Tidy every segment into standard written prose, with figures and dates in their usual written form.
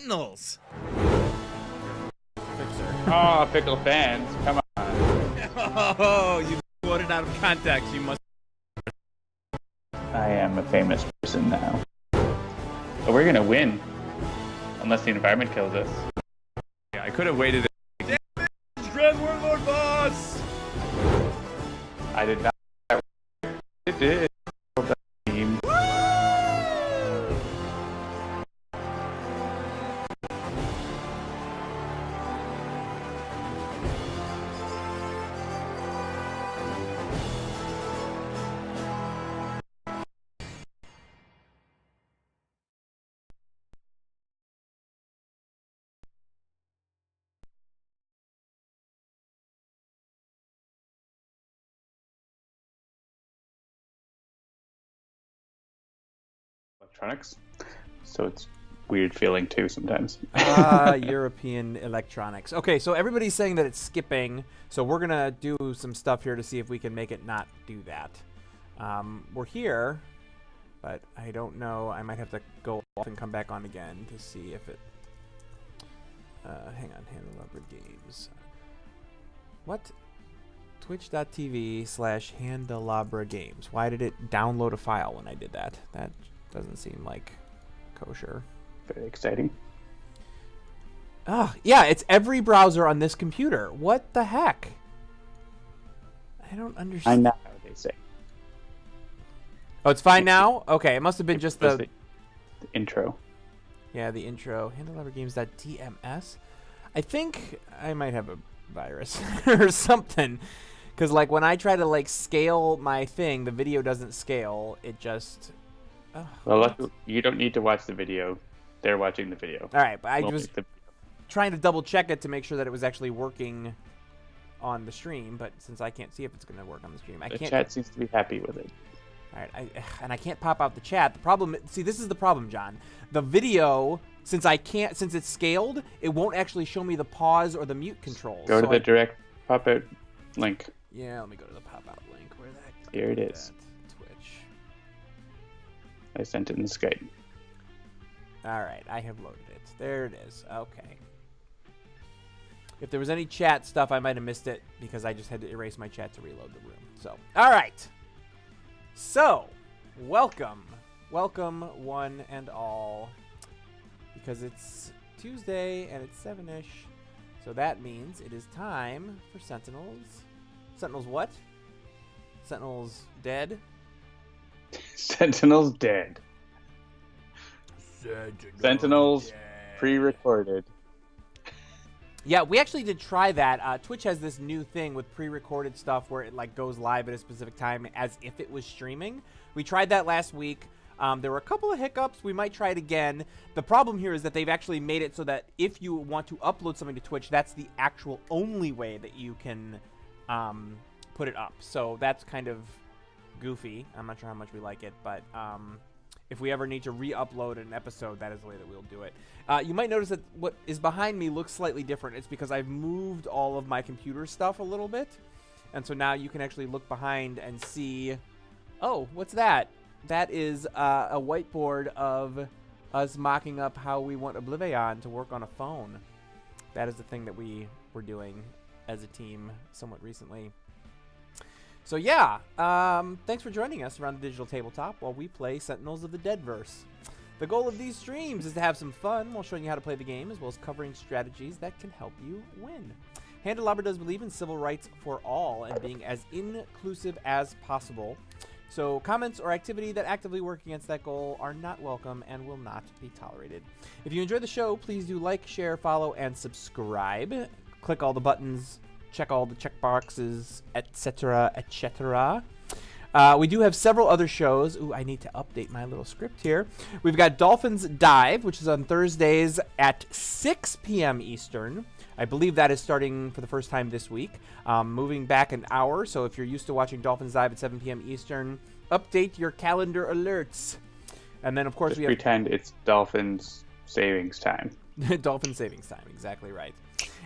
Sentinels. Oh, pickle fans, come on. Oh, you quoted out of context. You must. I am a famous person now. But we're gonna win. Unless the environment kills us. Yeah, I could have waited. Damage, Grand Warlord boss! I did not. It did. Team. Electronics. So it's weird feeling too sometimes. European electronics. Okay, so everybody's saying that it's skipping, so we're gonna do some stuff here to see if we can make it not do that. We're here, but I don't know. I might have to go off and come back on again to see if it. Hang on, Handelabra Games. What? Twitch.tv/Handelabra Games. Why did it download a file when I did that? That doesn't seem like kosher. Very exciting. Yeah, it's every browser on this computer. What the heck? I don't understand. I know what they say. Oh, it's fine now? Okay, it must have been just the intro. Yeah, the intro. HandelabraGames.tms. I think I might have a virus or something. Because, like, when I try to, like, scale my thing, the video doesn't scale. It just... Well, you don't need to watch the video. They're watching the video. All right, but I was trying to double check it to make sure that it was actually working on the stream. But since I can't see if it's going to work on the stream, I can't. The chat seems to be happy with it. All right, I can't pop out the chat. The problem, see, this is the problem, John. The video, since it's scaled, it won't actually show me the pause or the mute controls. Go to the direct pop-out link. Yeah, let me go to the pop-out link. Where the heck? Here it is. Twitch. I sent it in Skype. All right, I have loaded it. There it is. Okay. If there was any chat stuff, I might have missed it because I just had to erase my chat to reload the room. So, all right. So, welcome one and all, because it's Tuesday and it's 7-ish, so that means it is time for Sentinels. Sentinels what? Sentinels dead? Sentinels dead. Sentinels dead. Pre-recorded. Yeah, we actually did try that. Twitch has this new thing with pre-recorded stuff where it like goes live at a specific time as if it was streaming. We tried that last week. There were a couple of hiccups. We might try it again. The problem here is that they've actually made it so that if you want to upload something to Twitch, that's the actual only way that you can put it up. So that's kind of goofy. I'm not sure how much we like it, but if we ever need to re-upload an episode, that is the way that we'll do it. You might notice that what is behind me looks slightly different. It's because I've moved all of my computer stuff a little bit. And so now you can actually look behind and see, oh, what's that? That is a whiteboard of us mocking up how we want Oblivion to work on a phone. That is the thing that we were doing as a team somewhat recently. So yeah, thanks for joining us around the digital tabletop while we play Sentinels of the Deadverse. The goal of these streams is to have some fun while showing you how to play the game, as well as covering strategies that can help you win. Handelabra does believe in civil rights for all and being as inclusive as possible. So comments or activity that actively work against that goal are not welcome and will not be tolerated. If you enjoy the show, please do like, share, follow, and subscribe. Click all the buttons, check all the checkboxes, etc., etc. We do have several other shows. Ooh, I need to update my little script here. We've got Dolphins Dive, which is on Thursdays at 6 p.m. Eastern. I believe that is starting for the first time this week. Moving back an hour, so if you're used to watching Dolphins Dive at 7 p.m. Eastern, update your calendar alerts. And then, of course, just pretend it's Dolphins savings time. Dolphin savings time, exactly right.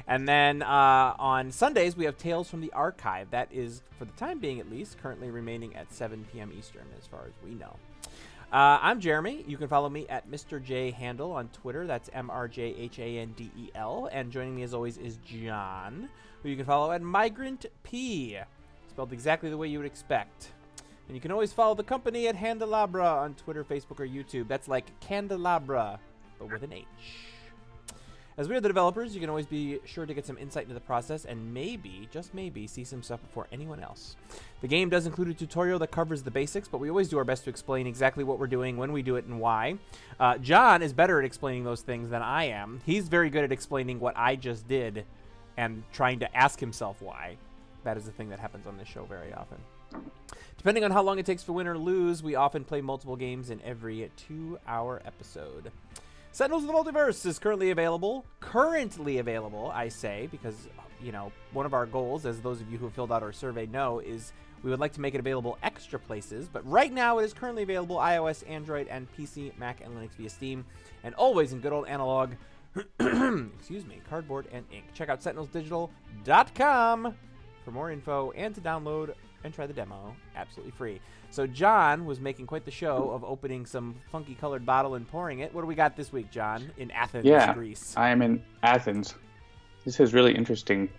And then on Sundays, we have Tales from the Archive. That is, for the time being at least, currently remaining at 7 p.m. Eastern, as far as we know. I'm Jeremy. You can follow me at Mr. J Handel on Twitter. That's MRJHANDEL. And joining me as always is John, who you can follow at Migrant P, spelled exactly the way you would expect. And you can always follow the company at Handelabra on Twitter, Facebook, or YouTube. That's like Candelabra, but with an H. As we are the developers, you can always be sure to get some insight into the process and maybe, just maybe, see some stuff before anyone else. The game does include a tutorial that covers the basics, but we always do our best to explain exactly what we're doing, when we do it, and why. John is better at explaining those things than I am. He's very good at explaining what I just did and trying to ask himself why. That is the thing that happens on this show very often. Depending on how long it takes to win or lose, we often play multiple games in every 2-hour episode. Sentinels of the Multiverse is currently available. Currently available, I say, because, you know, one of our goals, as those of you who have filled out our survey know, is we would like to make it available extra places. But right now, it is currently available iOS, Android, and PC, Mac, and Linux via Steam. And always in good old analog, excuse me, cardboard and ink. Check out sentinelsdigital.com for more info and to download and try the demo absolutely free. So John was making quite the show of opening some funky colored bottle and pouring it. What do we got this week, John, in Athens, Greece? I am in Athens. This is really interesting.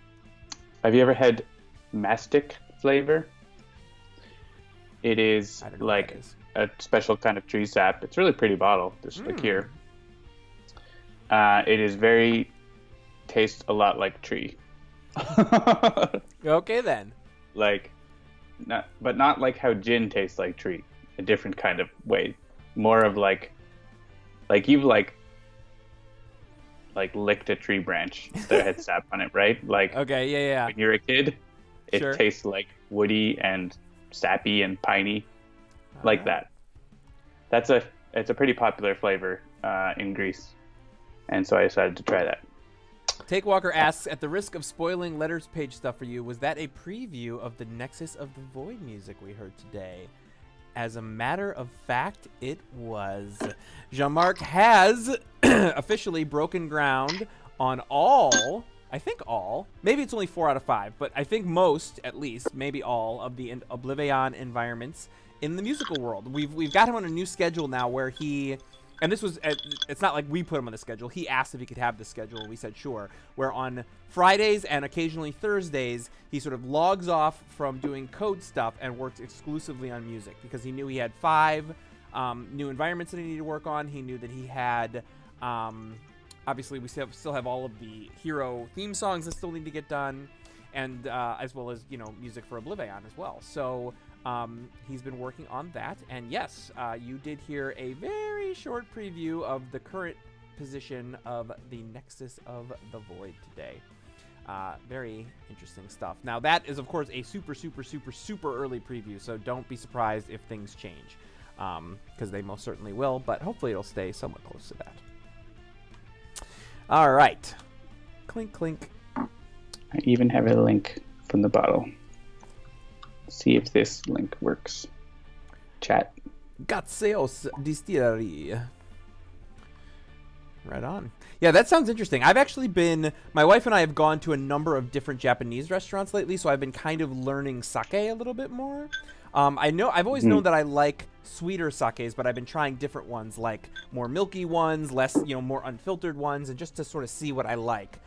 Have you ever had mastic flavor? It is like a special kind of tree sap. It's a really pretty bottle, this liqueur. It is tastes a lot like tree. Okay then. Not like how gin tastes like tree. A different kind of way. More of like you've licked a tree branch that had sap on it, right? Like, okay, yeah. When you're a kid, it Sure. tastes like woody and sappy and piney, like that. It's a pretty popular flavor in Greece, and so I decided to try that. Take Walker asks, at the risk of spoiling Letters Page stuff for you, was that a preview of the Nexus of the Void music we heard today? As a matter of fact, it was. Jean-Marc has officially broken ground on all, maybe it's only 4 out of 5, but I think most, at least, maybe all of the Oblivion environments in the musical world. We've got him on a new schedule now where he... And this was, it's not like we put him on the schedule. He asked if he could have the schedule. We said sure. Where on Fridays and occasionally Thursdays, he sort of logs off from doing code stuff and works exclusively on music because he knew he had 5 new environments that he needed to work on. He knew that he had, obviously, we still have all of the hero theme songs that still need to get done, and as well as, music for Oblivion as well. So... he's been working on that, and yes, you did hear a very short preview of the current position of the Nexus of the Void today. Very interesting stuff. Now, that is, of course, a super, super, super, super early preview, so don't be surprised if things change, because they most certainly will, but hopefully it'll stay somewhat close to that. All right. Clink, clink. I even have a link from the bottle. See if this link works. Chat. Gatseos Distillery. Right on. Yeah, that sounds interesting. I've actually my wife and I have gone to a number of different Japanese restaurants lately, so I've been kind of learning sake a little bit more. I've always known that I like sweeter sakes, but I've been trying different ones, like more milky ones, less, more unfiltered ones, and just to sort of see what I like.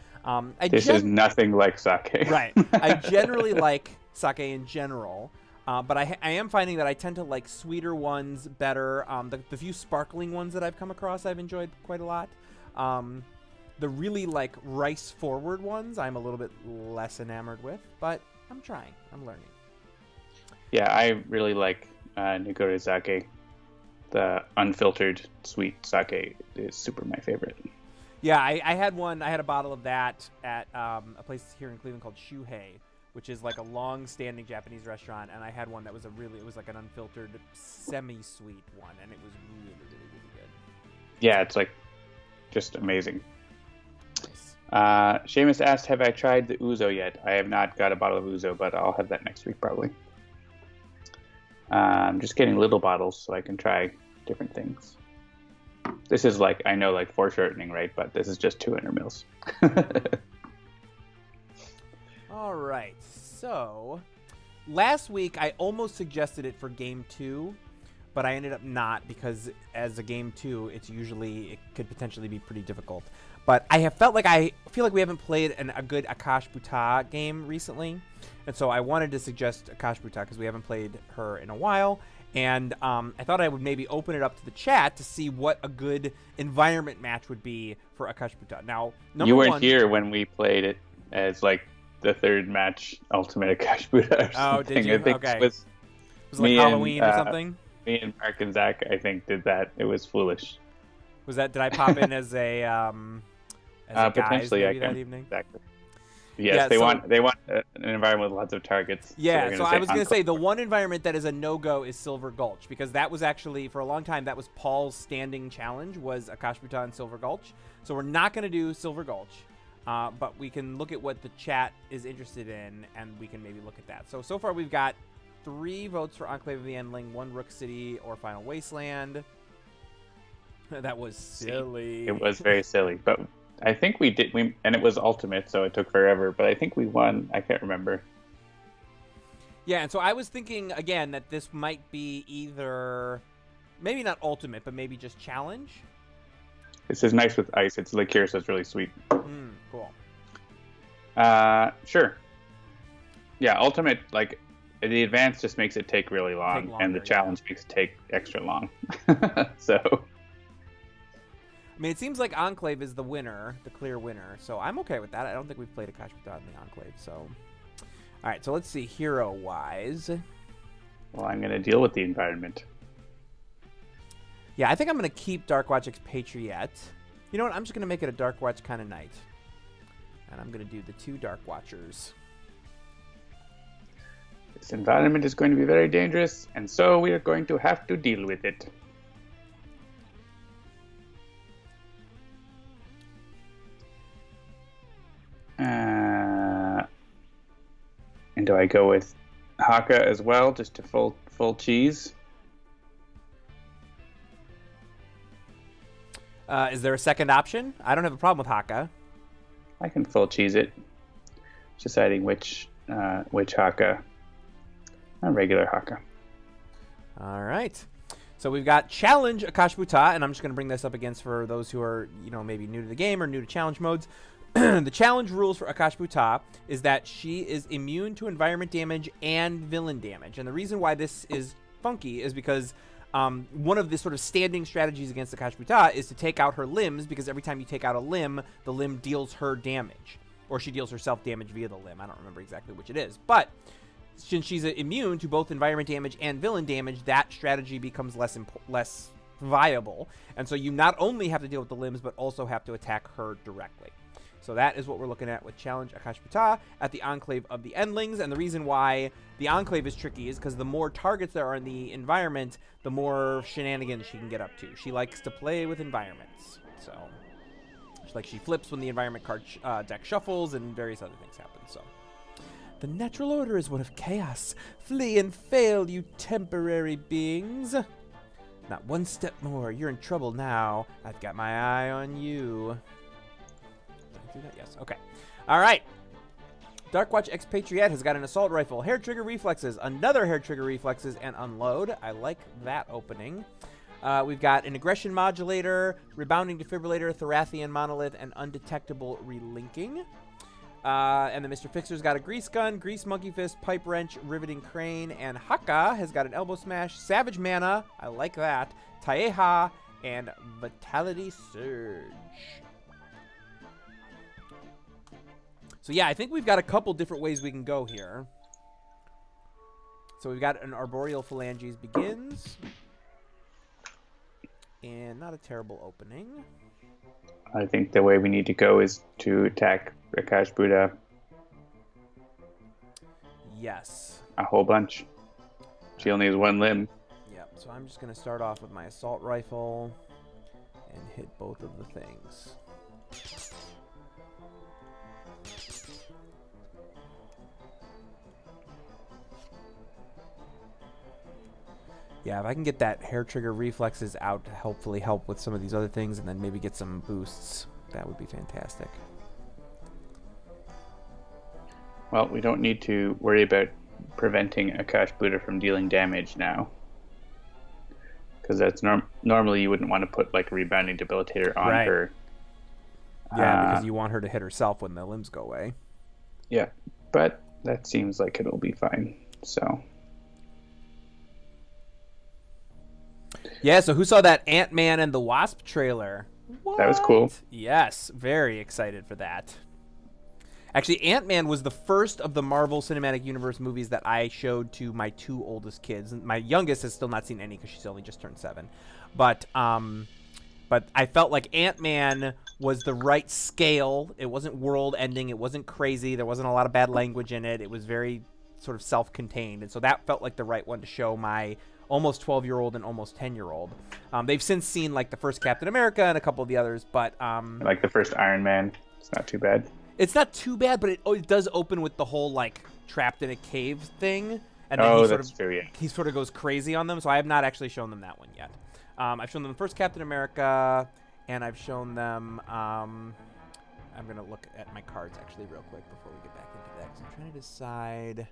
This is nothing like sake. Right. I generally like sake in general, but I am finding that I tend to like sweeter ones better. The few sparkling ones that I've come across I've enjoyed quite a lot. The really like rice forward ones I'm a little bit less enamored with, but I'm trying. I'm learning. Yeah, I really like Nigori sake. The unfiltered sweet sake is super my favorite. Yeah, I had a bottle of that at a place here in Cleveland called Shuhei, which is like a long-standing Japanese restaurant, and I had one that was it was like an unfiltered, semi-sweet one, and it was really, really, really good. Yeah, it's like just amazing. Nice. Seamus asked, have I tried the Ouzo yet? I have not got a bottle of Ouzo, but I'll have that next week probably. I'm just getting little bottles so I can try different things. This is like, I know, like foreshortening, right? But this is just 200 mils. All right. So, last week I almost suggested it for Game 2, but I ended up not because as a game 2, it could potentially be pretty difficult. But I feel like we haven't played a good Akash'Bhuta game recently, and so I wanted to suggest Akash'Bhuta because we haven't played her in a while. And I thought I would maybe open it up to the chat to see what a good environment match would be for Akash'Bhuta. Now, you weren't here when we played it as like the third match, Ultimate Akash'Bhuta or something. Oh, did you? I think Okay. it was like Halloween or something? Me and Mark and Zach, I think, did that. It was foolish. Did I pop in as a potentially guys maybe that evening? Exactly. Yes, they want an environment with lots of targets. Yeah, so I was going to say the one environment that is a no-go is Silver Gulch, because that was actually, for a long time, that was Paul's standing challenge, was Akash'Bhuta and Silver Gulch. So we're not going to do Silver Gulch, but we can look at what the chat is interested in, and we can maybe look at that. So far we've got 3 votes for Enclave of the Endling, 1 Rook City or Final Wasteland. That was silly. It was very silly, but I think we did, and it was ultimate, so it took forever, but I think we won. I can't remember. Yeah, and so I was thinking, again, that this might be either, maybe not ultimate, but maybe just challenge. This is nice with ice. It's liqueur, so it's really sweet. Cool. Sure. Yeah, ultimate, like, the advance just makes it take really long, and the challenge makes it take extra long. So... I mean, it seems like Enclave is the winner, the clear winner, so I'm okay with that. I don't think we've played Akash'Bhuta in the Enclave, so... All right, so let's see, hero-wise. Well, I'm going to deal with the environment. Yeah, I think I'm going to keep Darkwatch Expatriette. You know what? I'm just going to make it a Darkwatch kind of night. And I'm going to do the 2 Darkwatchers. This environment is going to be very dangerous, and so we are going to have to deal with it. And do I go with Haka as well, just to full cheese? Is there a second option? I don't have a problem with Haka. I can full cheese it. Just deciding which Haka. A regular Haka. All right. So we've got Challenge Akash'Bhuta, and I'm just going to bring this up against for those who are, maybe new to the game or new to challenge modes. The challenge rules for Akash'Bhuta is that she is immune to environment damage and villain damage. And the reason why this is funky is because one of the sort of standing strategies against Akash'Bhuta is to take out her limbs, because every time you take out a limb, the limb deals her damage. Or she deals herself damage via the limb. I don't remember exactly which it is. But since she's immune to both environment damage and villain damage, that strategy becomes less viable. And so you not only have to deal with the limbs, but also have to attack her directly. So that is what we're looking at with Challenge Akash'Bhuta at the Enclave of the Endlings. And the reason why the Enclave is tricky is because the more targets there are in the environment, the more shenanigans she can get up to. She likes to play with environments. So, she flips when the environment card deck shuffles, and various other things happen. So, the natural order is one of chaos. Flee and fail, you temporary beings. Not one step more. You're in trouble now. I've got my eye on you. Do that? Yes. Okay. All right. Darkwatch Expatriette has got an assault rifle, hair trigger reflexes, another hair trigger reflexes, and unload. I like that opening. We've got an aggression modulator, rebounding defibrillator, Thorathian monolith, and undetectable relinking. And the Mr. Fixer's got a grease gun, grease monkey fist, pipe wrench, riveting crane, and Haka has got an elbow smash, savage mana. I like that. Taeha and vitality surge. So yeah, I think we've got a couple different ways we can go here. So we've got an Arboreal Phalanges begins. And not a terrible opening. I think the way we need to go is to attack Akash'Bhuta. Yes. A whole bunch. She only has 1 limb. Yep, so I'm just going to start off with my assault rifle and hit both of the things. Yeah, if I can get that hair trigger reflexes out to hopefully help with some of these other things and then maybe get some boosts, that would be fantastic. Well, we don't need to worry about preventing Akash'Bhuta from dealing damage now. because that's normally you wouldn't want to put like a rebounding debilitator on Right. her. Yeah, because you want her to hit herself when the limbs go away. Yeah, but that seems like it'll be fine. So. Yeah, so who saw that Ant-Man and the Wasp trailer? What? That was cool. Yes, very excited for that. Actually, Ant-Man was the first of the Marvel Cinematic Universe movies that I showed to my 2 oldest kids. My youngest has still not seen any because she's only just turned 7. But I felt like Ant-Man was the right scale. It wasn't world-ending. It wasn't crazy. There wasn't a lot of bad language in it. It was very sort of self-contained. And so that felt like the right one to show my almost 12-year-old and almost 10-year-old. They've since seen like the first Captain America and a couple of the others, but like the first Iron Man. It's not too bad. It's not too bad, but it does open with the whole like trapped in a cave thing, and then he sort of goes crazy on them. So I have not actually shown them that one yet. I've shown them the first Captain America, and I've shown them. I'm gonna look at my cards actually real quick before we get back into that, 'cause I'm trying to decide.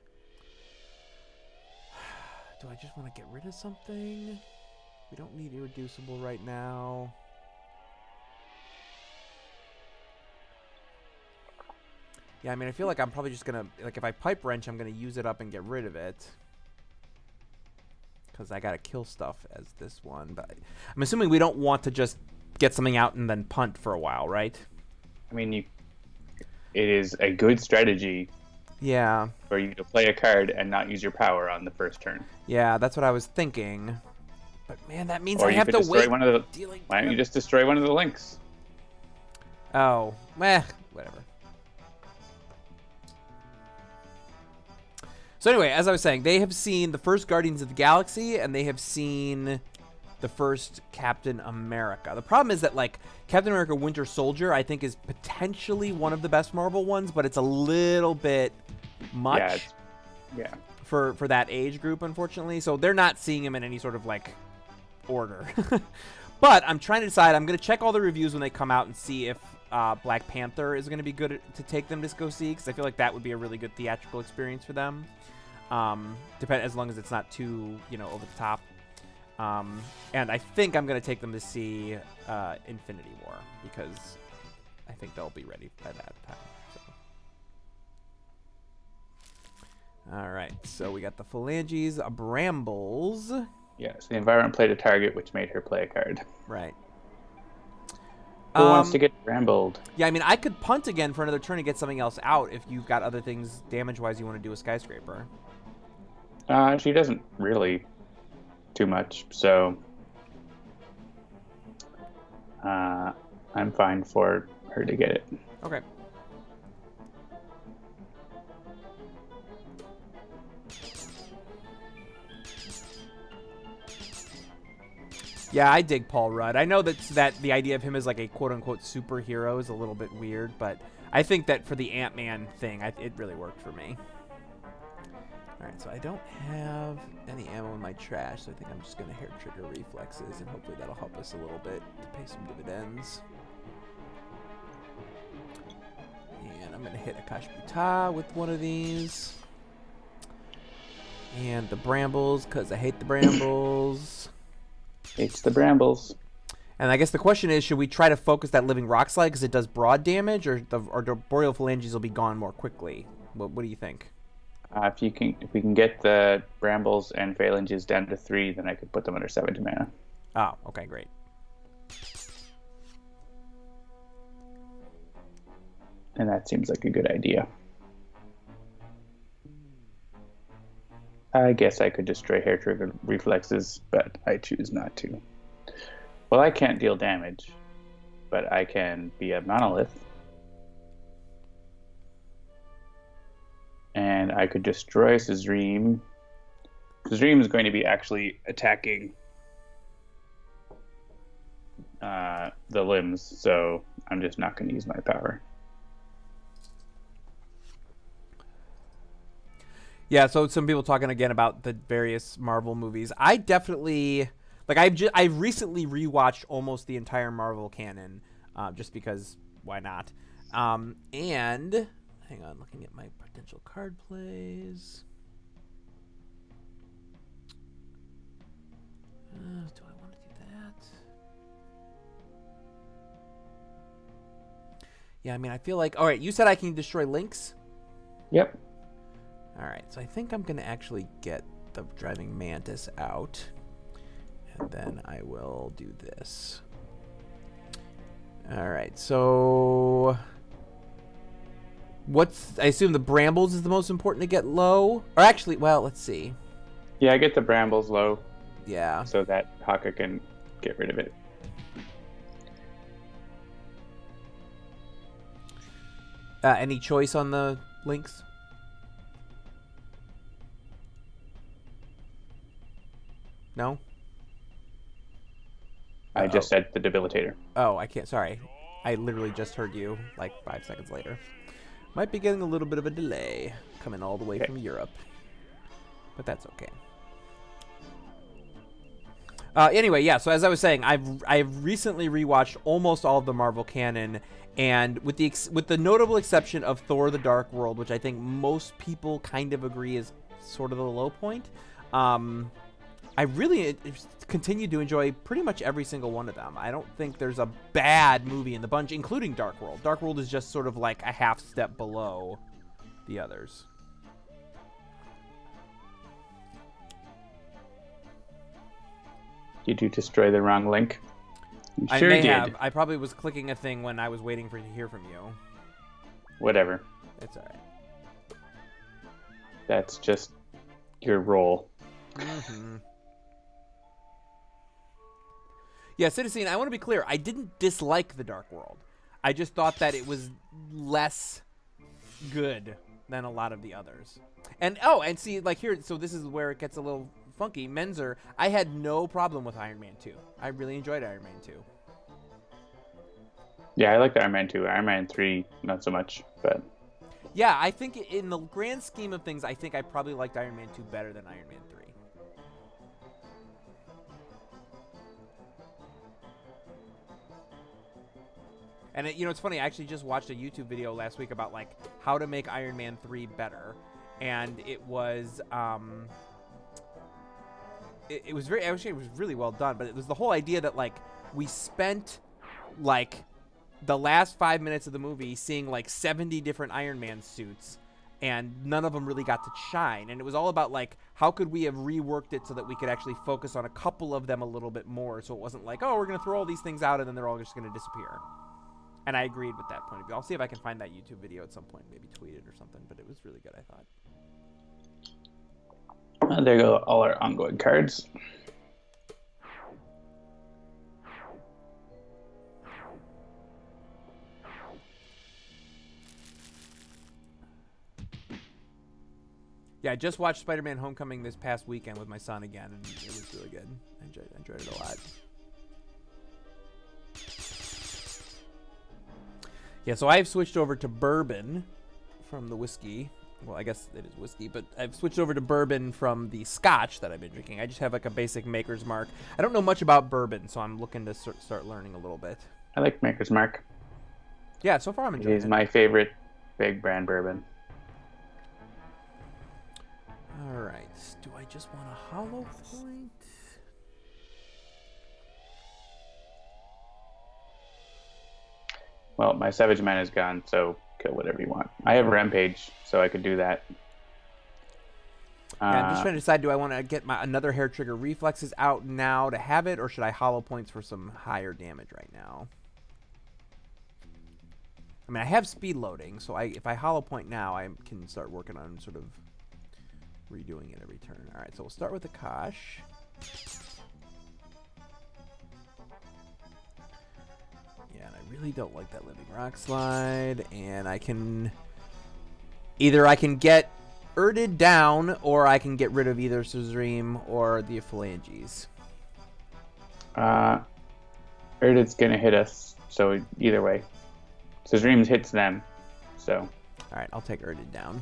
Do I just want to get rid of something? We don't need irreducible right now. Yeah, I mean, I feel like I'm probably just going to, like, if I pipe wrench, I'm going to use it up and get rid of it. Because I got to kill stuff as this one. But I'm assuming we don't want to just get something out and then punt for a while, right? I mean, it is a good strategy. Yeah. For you to play a card and not use your power on the first turn. Yeah, that's what I was thinking. But, man, that means or I have to wait. Why don't you just destroy one of the links? Oh, whatever. So anyway, as I was saying, they have seen the first Guardians of the Galaxy, and they have seen the first Captain America. The problem is that, like, Captain America Winter Soldier, I think, is potentially one of the best Marvel ones, but it's a little bit much for that age group, unfortunately. So they're not seeing him in any sort of, like, order. But I'm trying to decide. I'm going to check all the reviews when they come out and see if Black Panther is going to be good to take them to go see, because I feel like that would be a really good theatrical experience for them. As long as it's not too, over the top. And I think I'm going to take them to see Infinity War, because I think they'll be ready by that time. So. All right, so we got the Phalanges, Brambles. Yes, the environment played a target, which made her play a card. Right. Who wants to get brambled? Yeah, I mean, I could punt again for another turn and get something else out if you've got other things damage-wise you want to do a Skyscraper. She doesn't really too much, so I'm fine for her to get it. Okay. Yeah, I dig Paul Rudd. I know that the idea of him as like a quote-unquote superhero is a little bit weird, but I think that for the Ant-Man thing, it really worked for me. All right, so I don't have any ammo in my trash, so I think I'm just going to hair trigger reflexes, and hopefully that'll help us a little bit to pay some dividends. And I'm going to hit Akash'Bhuta with one of these. And the Brambles, because I hate the Brambles. Hates the Brambles. And I guess the question is, should we try to focus that Living Rock Slide because it does broad damage, or the Boreal Phalanges will be gone more quickly? What do you think? If we can get the Brambles and Phalanges down to 3, then I could put them under 7 mana. Oh, okay, great. And that seems like a good idea. I guess I could destroy hair trigger reflexes, but I choose not to. Well, I can't deal damage, but I can be a monolith. And I could destroy Sazreem. Sazreem is going to be actually attacking the limbs, so I'm just not going to use my power. Yeah, so some people talking again about the various Marvel movies. I definitely I've recently rewatched almost the entire Marvel canon, just because why not? And hang on, looking at my potential card plays. Do I want Yeah, I mean, I feel like... All right, you said I can destroy links? Yep. All right, so I think I'm going to actually get the driving mantis out. And then I will do this. All right, so... I assume the brambles is the most important to get low? Or actually, well, let's see. Yeah, I get the brambles low. Yeah. So that Haka can get rid of it. Any choice on the links? No? I just said the debilitator. Oh, I can't. Sorry. I literally just heard you like 5 seconds later. Might be getting a little bit of a delay coming all the way from Europe. But that's okay. Anyway, yeah, so as I was saying, I've recently rewatched almost all of the Marvel canon, and with the notable exception of Thor: The Dark World, which I think most people kind of agree is sort of the low point, I really continue to enjoy pretty much every single one of them. I don't think there's a bad movie in the bunch, including Dark World. Dark World is just sort of like a half step below the others. Did you destroy the wrong link? You I sure may did. have. I probably was clicking a thing when I was waiting to hear from you. Whatever. It's all right. That's just your role. Mm-hmm. Yeah, Citizen, I want to be clear. I didn't dislike The Dark World. I just thought that it was less good than a lot of the others. And, and see, like here, so this is where it gets a little funky. Menzer, I had no problem with Iron Man 2. I really enjoyed Iron Man 2. Yeah, I like the Iron Man 2. Iron Man 3, not so much, but... Yeah, I think in the grand scheme of things, I think I probably liked Iron Man 2 better than Iron Man 3. And it's funny. I actually just watched a YouTube video last week about like how to make Iron Man 3 better, and it was it was very actually it was really well done. But it was the whole idea that like we spent like the last 5 minutes of the movie seeing like 70 different Iron Man suits, and none of them really got to shine. And it was all about like how could we have reworked it so that we could actually focus on a couple of them a little bit more, so it wasn't like, oh, we're gonna throw all these things out and then they're all just gonna disappear. And I agreed with that point of view. I'll see if I can find that YouTube video at some point, maybe tweet it or something, but it was really good, I thought. There go all our ongoing cards. Yeah, I just watched Spider-Man Homecoming this past weekend with my son again, and it was really good. I enjoyed it a lot. Yeah, so I've switched over to bourbon from the whiskey. Well, I guess it is whiskey, but I've switched over to bourbon from the scotch that I've been drinking. I just have like a basic Maker's Mark. I don't know much about bourbon, so I'm looking to start learning a little bit. I like Maker's Mark. Yeah, so far I'm enjoying it. He's my favorite big brand bourbon. All right. Do I just want a hollow point? Well, my Savage Man is gone, so kill whatever you want. I have Rampage, so I could do that. Yeah, I'm just trying to decide, do I want to get another Hair Trigger Reflexes out now to have it, or should I hollow points for some higher damage right now? I mean, I have speed loading, so if I hollow point now, I can start working on sort of redoing it every turn. All right, so we'll start with Akash. Yeah, and I really don't like that Living Rock Slide, and I can get Erded down, or I can get rid of either Suzreem or the Phalanges. Erded's gonna hit us, so either way. Suzreem hits them, so. Alright, I'll take Erded down.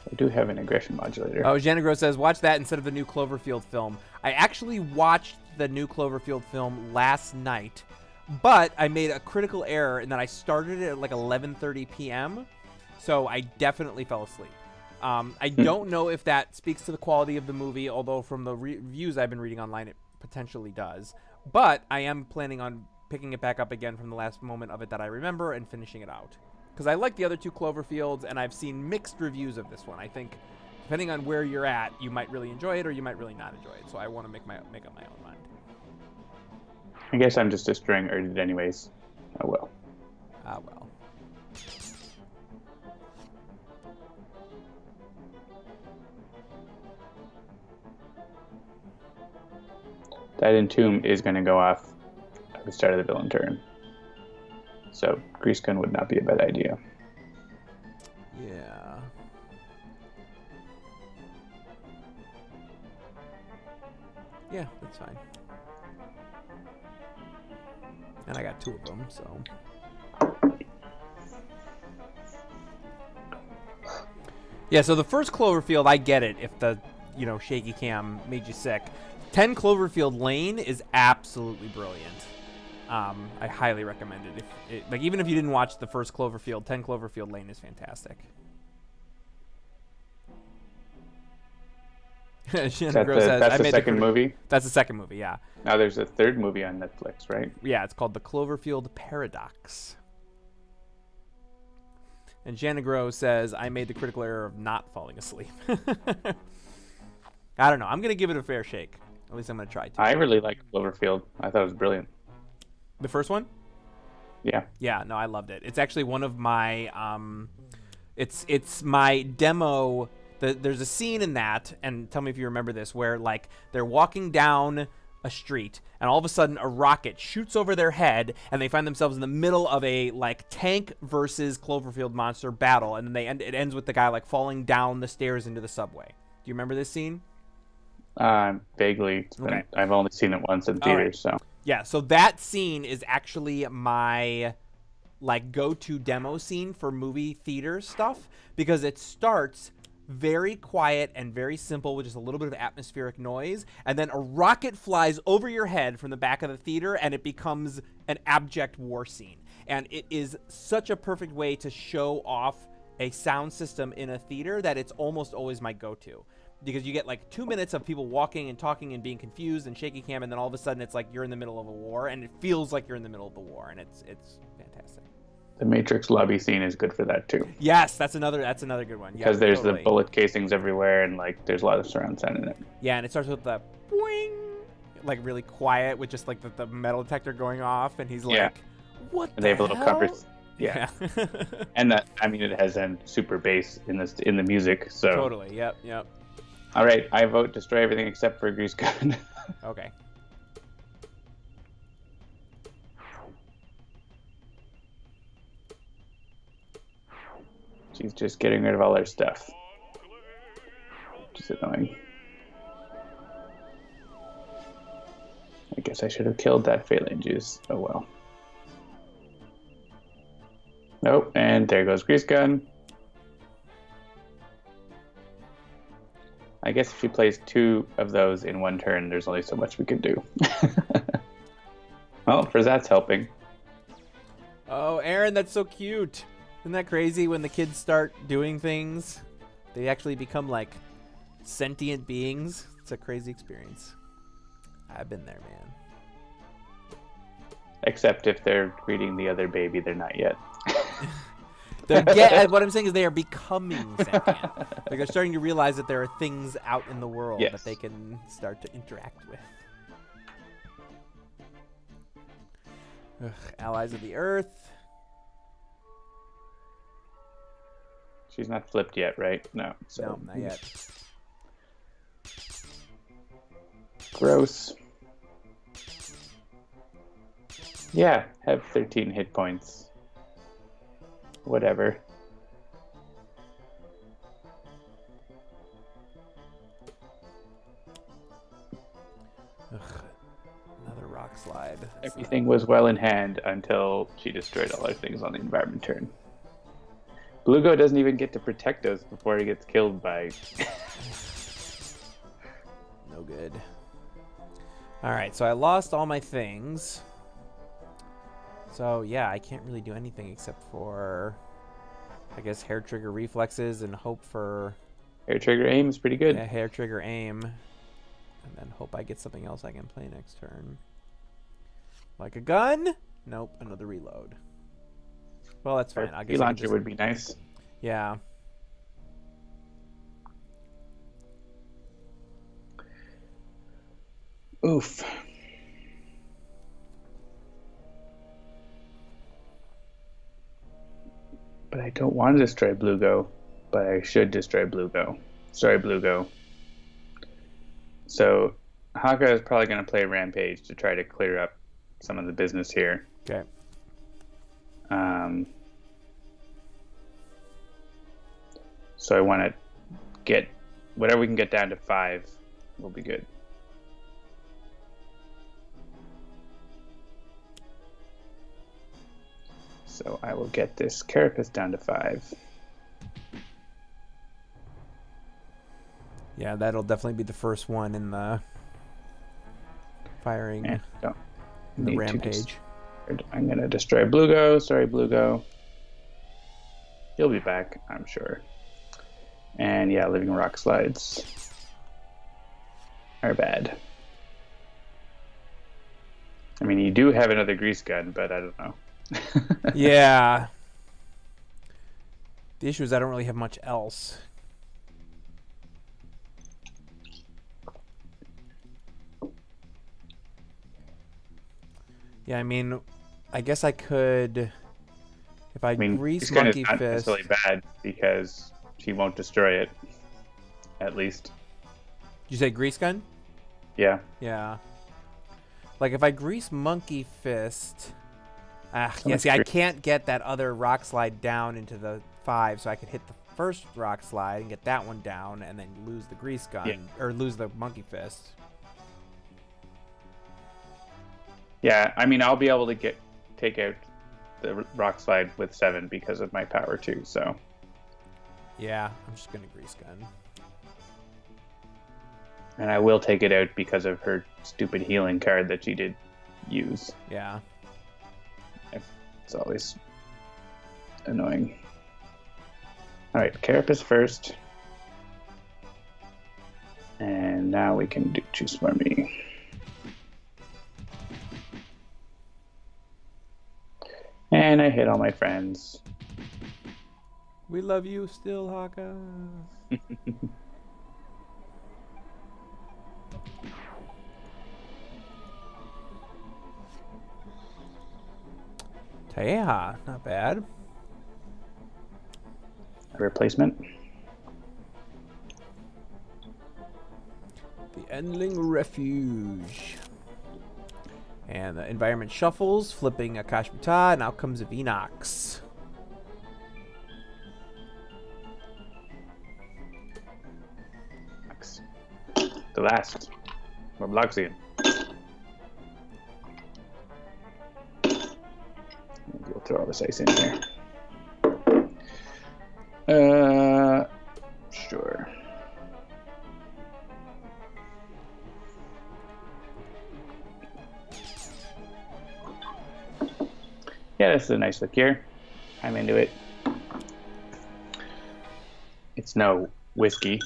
I do have an aggression modulator. Oh, Janagro says, watch that instead of the new Cloverfield film. I actually watched the new Cloverfield film last night. But I made a critical error in that I started it at like 11:30 p.m., so I definitely fell asleep. I don't know if that speaks to the quality of the movie, although from the reviews I've been reading online, it potentially does. But I am planning on picking it back up again from the last moment of it that I remember and finishing it out. Because I like the other two Cloverfields, and I've seen mixed reviews of this one. I think, depending on where you're at, you might really enjoy it or you might really not enjoy it. So I want to make up my own mind. I guess I'm just destroying Erded anyways. Oh well. Ah, well. That Entomb is going to go off at the start of the villain turn. So Grease Gun would not be a bad idea. Yeah. Yeah, that's fine. And I got 2 of them, so. Yeah, so the first Cloverfield, I get it if the, shaky cam made you sick. 10 Cloverfield Lane is absolutely brilliant. I highly recommend it. Even if you didn't watch the first Cloverfield, 10 Cloverfield Lane is fantastic. That's the second movie? That's the second movie, yeah. Now there's a third movie on Netflix, right? Yeah, it's called The Cloverfield Paradox. And Janagro says, I made the critical error of not falling asleep. I don't know. I'm going to give it a fair shake. At least I'm going to try to. I really like Cloverfield. I thought it was brilliant. The first one? Yeah. Yeah, no, I loved it. It's actually one of my it's my demo. There's a scene in that, and tell me if you remember this, where like they're walking down a street and all of a sudden a rocket shoots over their head and they find themselves in the middle of a like tank versus Cloverfield monster battle, and then it ends with the guy like falling down the stairs into the subway. Do you remember this scene? Vaguely. Okay. I've only seen it once in theaters, so. Yeah, so that scene is actually my like go-to demo scene for movie theater stuff, because it starts very quiet and very simple with just a little bit of atmospheric noise, and then a rocket flies over your head from the back of the theater and it becomes an abject war scene. And it is such a perfect way to show off a sound system in a theater that it's almost always my go-to. Because you get like 2 minutes of people walking and talking and being confused and shaky cam, and then all of a sudden it's like you're in the middle of a war, and it feels like you're in the middle of the war, and it's fantastic. The Matrix lobby scene is good for that too. Yes, that's another good one. Because there's totally. The bullet casings everywhere, and like there's a lot of surround sound in it. Yeah, and it starts with the boing, like really quiet with just like the metal detector going off, and he's like, "What?" And they have a little compass. Yeah. And that, I mean, it has super bass in the music. So totally. Yep. All right, I vote destroy everything except for Grease Gun. Okay. She's just getting rid of all her stuff, which is annoying. I guess I should have killed that Phalange juice. Oh well. Nope, and there goes Grease Gun. I guess if she plays 2 of those in one turn, there's only so much we can do. Well, Frazat's helping. Oh, Aaron, that's so cute. Isn't that crazy when the kids start doing things? They actually become like sentient beings. It's a crazy experience. I've been there, man. Except if they're greeting the other baby, they're not yet. What I'm saying is they are becoming sentient. Like they're starting to realize that there are things out in the world that they can start to interact with. Ugh, allies of the Earth. She's not flipped yet, right? No. So. No, not yet. Gross. Yeah, have 13 hit points. Whatever. Ugh, another rock slide. Everything was well in hand until she destroyed all our things on the environment turn. Blugo doesn't even get to protect us before he gets killed by... No good. Alright, so I lost all my things. So, yeah, I can't really do anything except for, I guess, hair trigger reflexes and hope for... Hair trigger aim is pretty good. Yeah, hair trigger aim. And then hope I get something else I can play next turn. Like a gun? Nope, another reload. Well, that's fine. I guess launcher would be nice. Yeah. Oof. But I don't want to destroy Blue Go, but I should destroy Blue Go. Sorry, Blue Go. So Haka is probably going to play Rampage to try to clear up some of the business here. Okay. So I want to get whatever we can get down to 5 will be good. So I will get this Carapace down to 5. Yeah, that'll definitely be the first one in the firing. The Rampage. I'm going to destroy Blue Go. Sorry, Blue Go. He'll be back, I'm sure. And yeah, Living Rock Slides are bad. I mean, you do have another Grease Gun, but I don't know. Yeah. The issue is I don't really have much else. Yeah, I mean, I guess I could... If I grease Monkey Fist... Not Fist... necessarily bad, because she won't destroy it, at least. Did you say Grease Gun? Yeah. Yeah. Like, if I grease Monkey Fist... yeah, see, I can't get that other Rock Slide down into the 5, so I could hit the first Rock Slide and get that one down, and then lose the Grease Gun, or lose the Monkey Fist. Yeah, I mean, I'll be able to take out the Rock Slide with 7 because of my power too, so... Yeah, I'm just going to Grease Gun. And I will take it out because of her stupid healing card that she did use. Yeah. It's always annoying. Alright, Carapace first. And now we can choose for me. And I hit all my friends. We love you still, Haka. Yeah, not bad. A replacement. The Endling Refuge. And the environment shuffles, flipping Akash'Bhuta, and out comes Venox. The last. Mobloxian. We'll throw all this ice in here. Sure. Yeah, this is a nice look here. I'm into it. It's no whiskey,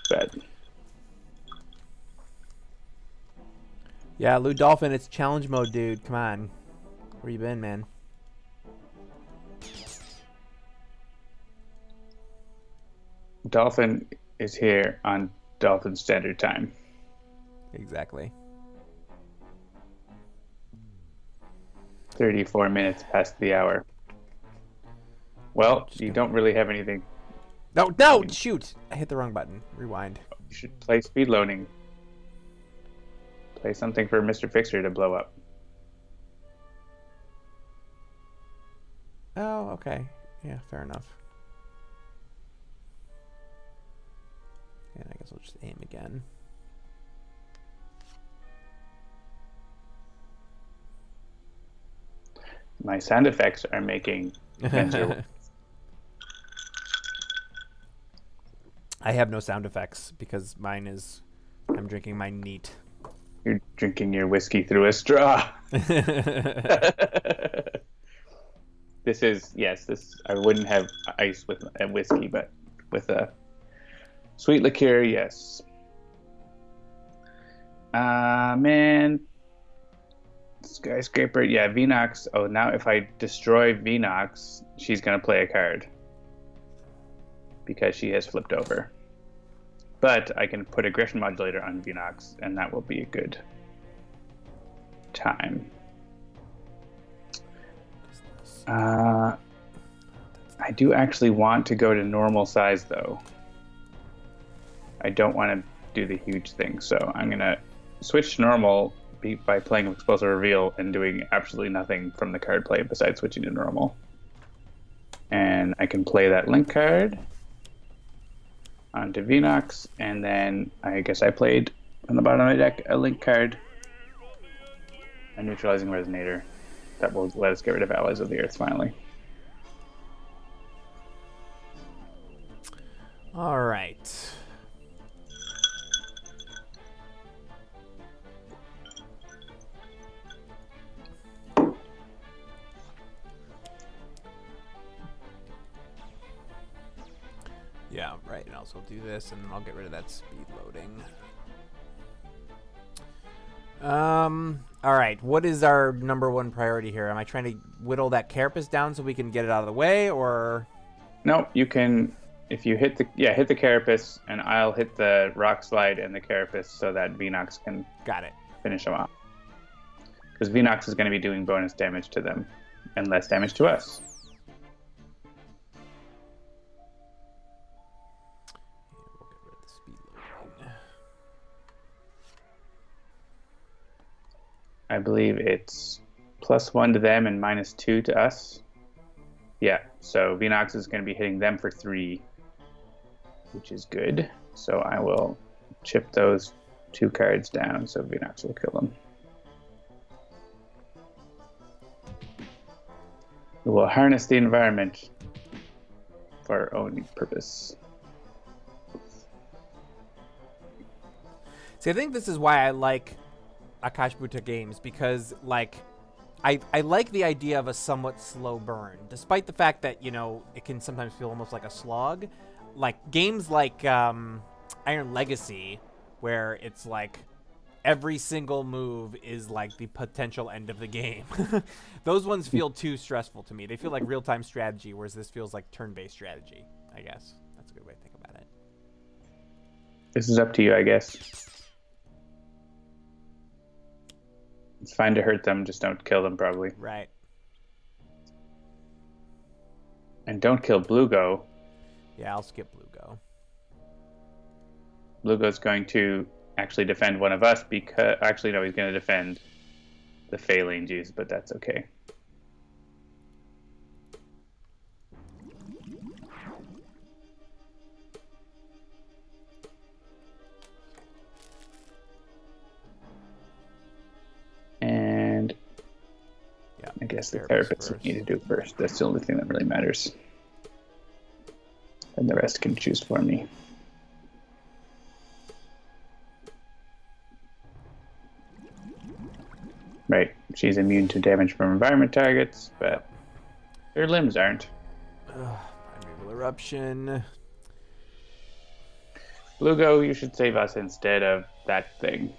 but... Yeah, Lou Dolphin, it's challenge mode, dude. Come on. Where you been, man? Dolphin is here on Dolphin Standard Time. Exactly. 34 minutes past the hour. Well, you don't really have anything. No, no! Shoot! I hit the wrong button. Rewind. You should play speed loading. Play something for Mr. Fixer to blow up. Oh, okay. Yeah, fair enough. And I guess I'll just aim again. My sound effects are making Menzer. I have no sound effects because mine is... I'm drinking my neat. You're drinking your whiskey through a straw. This is, yes, this, I wouldn't have ice with a whiskey, but with a sweet liqueur, yes. Man. Skyscraper, yeah, Venox. Oh, now if I destroy Venox, she's going to play a card. Because she has flipped over. But I can put Aggression Modulator on Venox, and that will be a good time. I do actually want to go to normal size, though. I don't want to do the huge thing, so I'm going to switch to normal by playing Explosive Reveal and doing absolutely nothing from the card play besides switching to normal. And I can play that link card onto Venox, and then I guess I played on the bottom of my deck a link card, a Neutralizing Resonator that will let us get rid of Allies of the Earth finally. All right. Yeah, right. And also do this, and then I'll get rid of that speed loading. All right. What is our number one priority here? Am I trying to whittle that Carapace down so we can get it out of the way, or? No, you can. If you hit the hit the Carapace, and I'll hit the Rock Slide and the Carapace so that Venox can finish them off. Because Venox is going to be doing bonus damage to them and less damage to us. I believe it's +1 to them and -2 to us. Yeah, so Venox is going to be hitting them for 3, which is good. So I will chip those 2 cards down so Venox will kill them. We will harness the environment for our own purpose. See, I think this is why I like Akash'Bhuta games, because like I like the idea of a somewhat slow burn, despite the fact that, you know, it can sometimes feel almost like a slog. Like games like Iron Legacy, where it's like every single move is like the potential end of the game. Those ones feel too stressful to me. They feel like real-time strategy, whereas this feels like turn-based strategy, I guess. That's a good way to think about it. This is up to you, I guess. It's fine to hurt them, just don't kill them, probably. Right. And don't kill Blugo. Yeah, I'll skip Blugo. Blugo's going to actually defend one of us because... Actually, no, he's going to defend the Phalanx Juice, but that's okay. And yeah, I guess the Carapace need to do first. That's the only thing that really matters. And the rest can choose for me. Right, she's immune to damage from environment targets, but her limbs aren't. Primeval Eruption. Blugo, you should save us instead of that thing.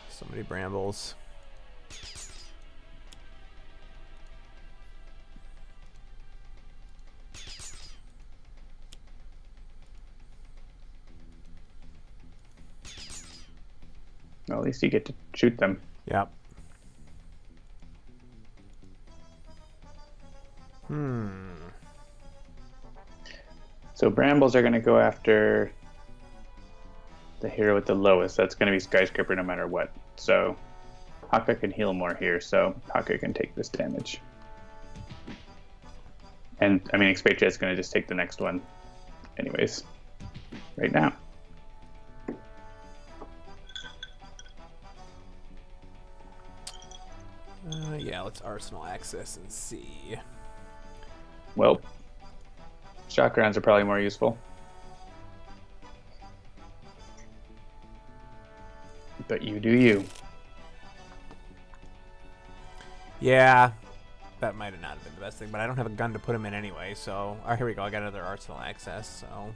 So many brambles. Well, at least you get to shoot them. Yep. So brambles are going to go after the hero with the lowest. That's going to be Skyscraper no matter what. So Haka can heal more here, so Haka can take this damage. And, I mean, Expatriette is going to just take the next one anyways, right now. Yeah, let's Arsenal access and see. Well, shock rounds are probably more useful. But you do you. Yeah, that might have not been the best thing, but I don't have a gun to put him in anyway, so... Oh, here we go. I got another arsenal access, so...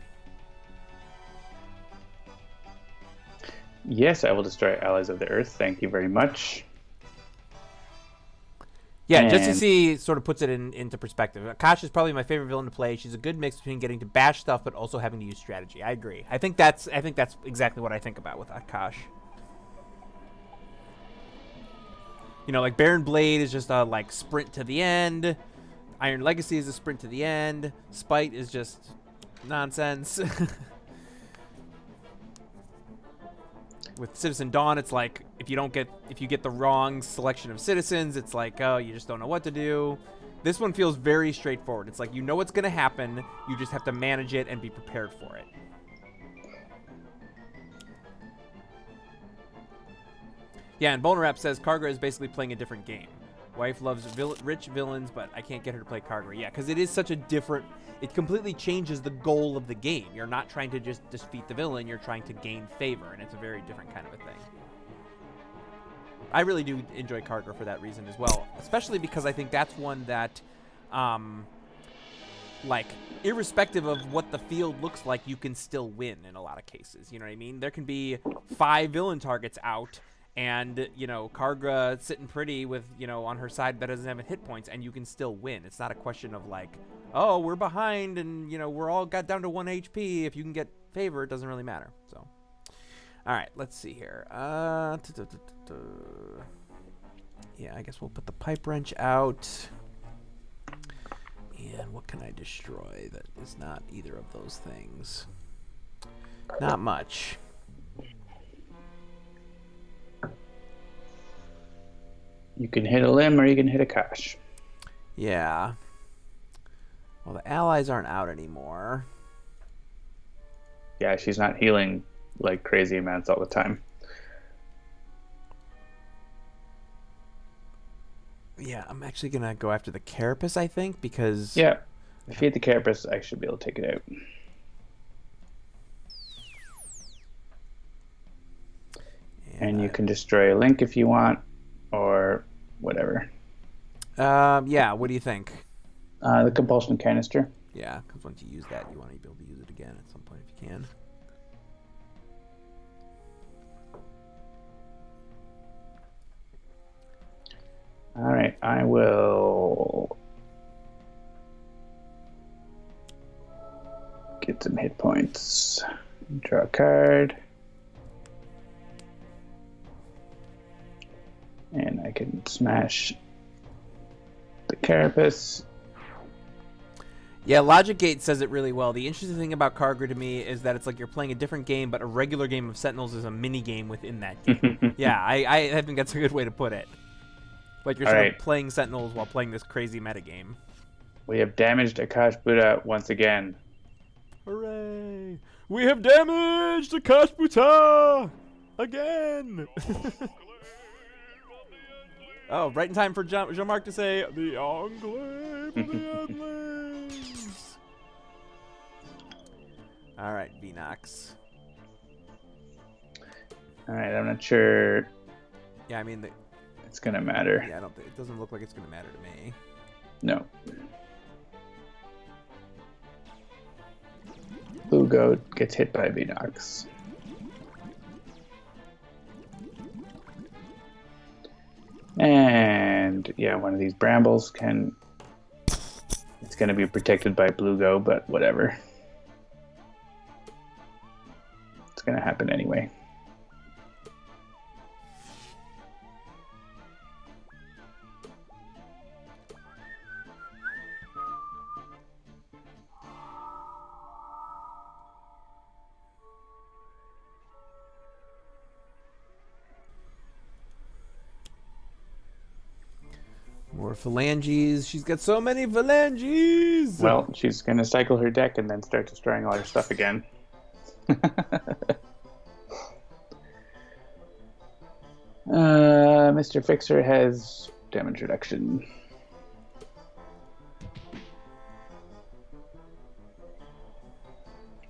Yes, I will destroy allies of the Earth. Thank you very much. Yeah, just to see, sort of puts it into perspective. Akash is probably my favorite villain to play. She's a good mix between getting to bash stuff, but also having to use strategy. I agree. I think that's exactly what I think about with Akash. You know, like Baron Blade is just a like sprint to the end. Iron Legacy is a sprint to the end. Spite is just nonsense. With Citizen Dawn, it's like if you get the wrong selection of citizens, it's like, oh, you just don't know what to do. This one feels very straightforward. It's like you know what's going to happen, you just have to manage it and be prepared for it. Yeah, and Bonarap says Kargra is basically playing a different game. Wife loves rich villains, but I can't get her to play Kargra. Yeah, because it is such a different... It completely changes the goal of the game. You're not trying to just defeat the villain, you're trying to gain favor, and it's a very different kind of a thing. I really do enjoy Kargra for that reason as well, especially because I think that's one that, like, irrespective of what the field looks like, you can still win in a lot of cases. You know what I mean? There can be 5 villain targets out, and, you know, Kargra sitting pretty with, you know, on her side that doesn't have hit points, and you can still win. It's not a question of, like, oh, we're behind, and, you know, we're all got down to 1 HP. If you can get favor, it doesn't really matter. So, all right, let's see here. Yeah, I guess we'll put the pipe wrench out. And what can I destroy that is not either of those things? Not much. You can hit a limb or you can hit a Akash. Yeah. Well, the allies aren't out anymore. Yeah, she's not healing like crazy amounts all the time. Yeah, I'm actually going to go after the Carapace, I think, because... Yeah, if you hit the Carapace, I should be able to take it out. And you can destroy a link if you want, or whatever. Yeah, what do you think? The compulsion canister. Yeah, because once you use that, you want to be able to use it again at some point if you can. All right, I will get some hit points. Draw a card. And I can smash the Carapace. Yeah, Logic Gate says it really well. The interesting thing about Kargra to me is that it's like you're playing a different game, but a regular game of Sentinels is a mini game within that game. Yeah, I think that's a good way to put it. Like you're sort of playing Sentinels while playing this crazy metagame. We have damaged Akash'Bhuta once again. Hooray! We have damaged Akash'Bhuta again! Oh, right in time for Jean-Marc to say, the Enclave of the Endlings! Alright, Vinox. Alright, I'm not sure. Yeah, I mean... It's gonna matter. Yeah, it doesn't look like it's gonna matter to me. No. Blue Goat gets hit by Vinox. And yeah, one of these brambles can... It's gonna be protected by Blue Goat, but whatever. It's gonna happen anyway. More phalanges. She's got so many phalanges! Well, she's going to cycle her deck and then start destroying all her stuff again. Mr. Fixer has damage reduction.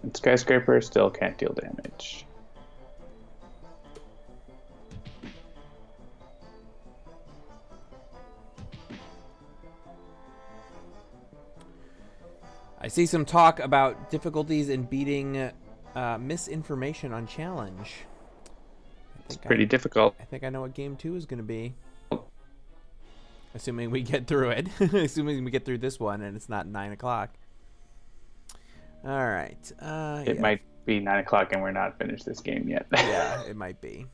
And Skyscraper still can't deal damage. I see some talk about difficulties in beating misinformation on challenge. It's pretty difficult. I think I know what game 2 is going to be. Assuming we get through it. Assuming we get through this one and it's not 9 o'clock. All right. It might be 9 o'clock and we're not finished this game yet. Yeah, it might be.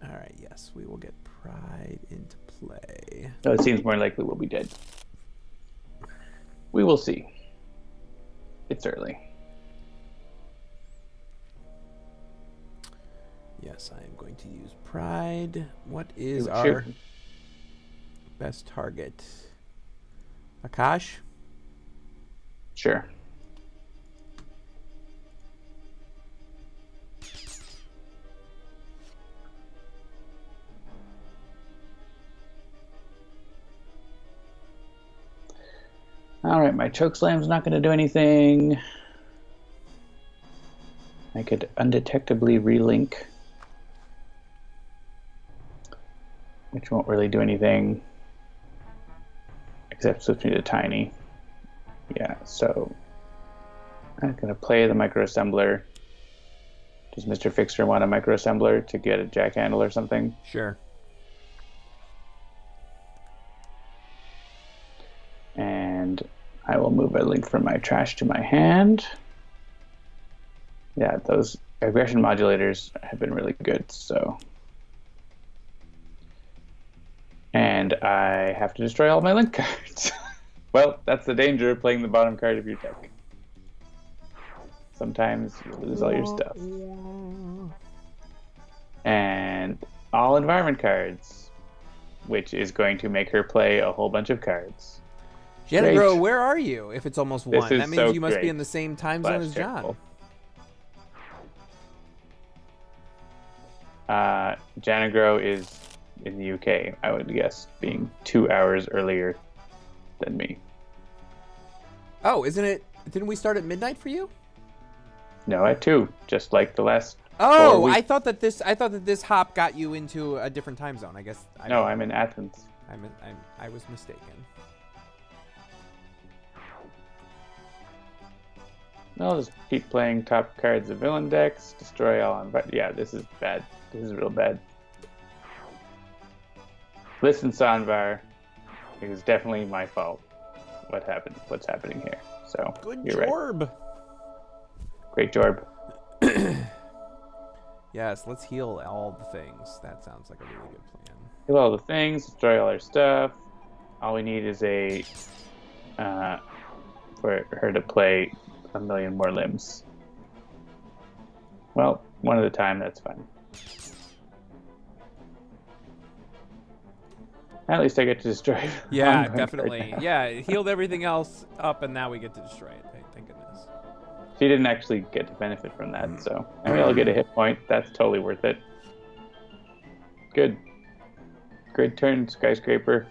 All right, yes, we will get Pride into play. No, it seems more likely we'll be dead. We will see. It's early. Yes, I am going to use Pride. What is our best target? Akash? Sure. Alright, my chokeslam's not going to do anything. I could undetectably relink, which won't really do anything except switch me to tiny. Yeah, so I'm going to play the microassembler. Does Mr. Fixer want a microassembler to get a jack handle or something? Sure. And I will move a link from my trash to my hand. Yeah, those aggression modulators have been really good, so. And I have to destroy all my link cards. Well, that's the danger of playing the bottom card of your deck. Sometimes you lose all your stuff. And all environment cards, which is going to make her play a whole bunch of cards. Janagro, where are you if it's almost 1? That means so you must great. be in the same time zone as John. Janagro is in the UK, I would guess, being 2 hours earlier than me. Oh, isn't it? Didn't we start at midnight for you? No, at 2, just like the last. Oh, I thought that this hop got you into a different time zone. I guess. No, I'm in Athens. I was mistaken. I'll just keep playing top cards of villain decks, destroy all on. Yeah, this is bad. This is real bad. Listen, Sanvar, it was definitely my fault. What's happening here? So good you're jorb. Right. Great jorb. Yes, let's heal all the things. That sounds like a really good plan. Heal all the things, destroy all our stuff. All we need is for her to play a million more limbs. Well, one at a time, that's fine. At least I get to destroy it. Yeah, definitely. Yeah, it healed everything else up, and now we get to destroy it. Thank goodness. She didn't actually get to benefit from that, so maybe I'll get a hit point. That's totally worth it. Good. Great turn, Skyscraper.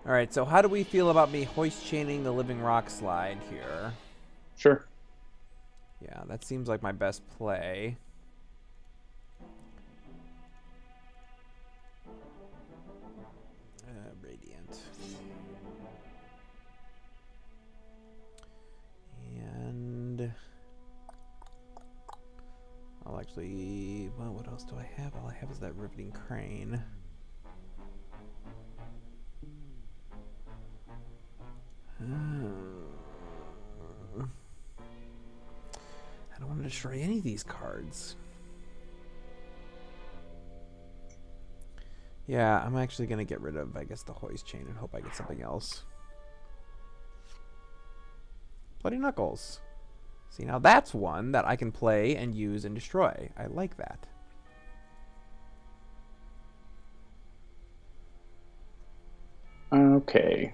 All right, so how do we feel about me hoist chaining the Living Rock slide here? Sure. Yeah, that seems like my best play. Radiant. And I'll actually, well, what else do I have? All I have is that Riveting Crane. I don't want to destroy any of these cards. Yeah, I'm actually going to get rid of, I guess, the Hoist Chain and hope I get something else. Bloody Knuckles. See, now that's one that I can play and use and destroy. I like that. Okay.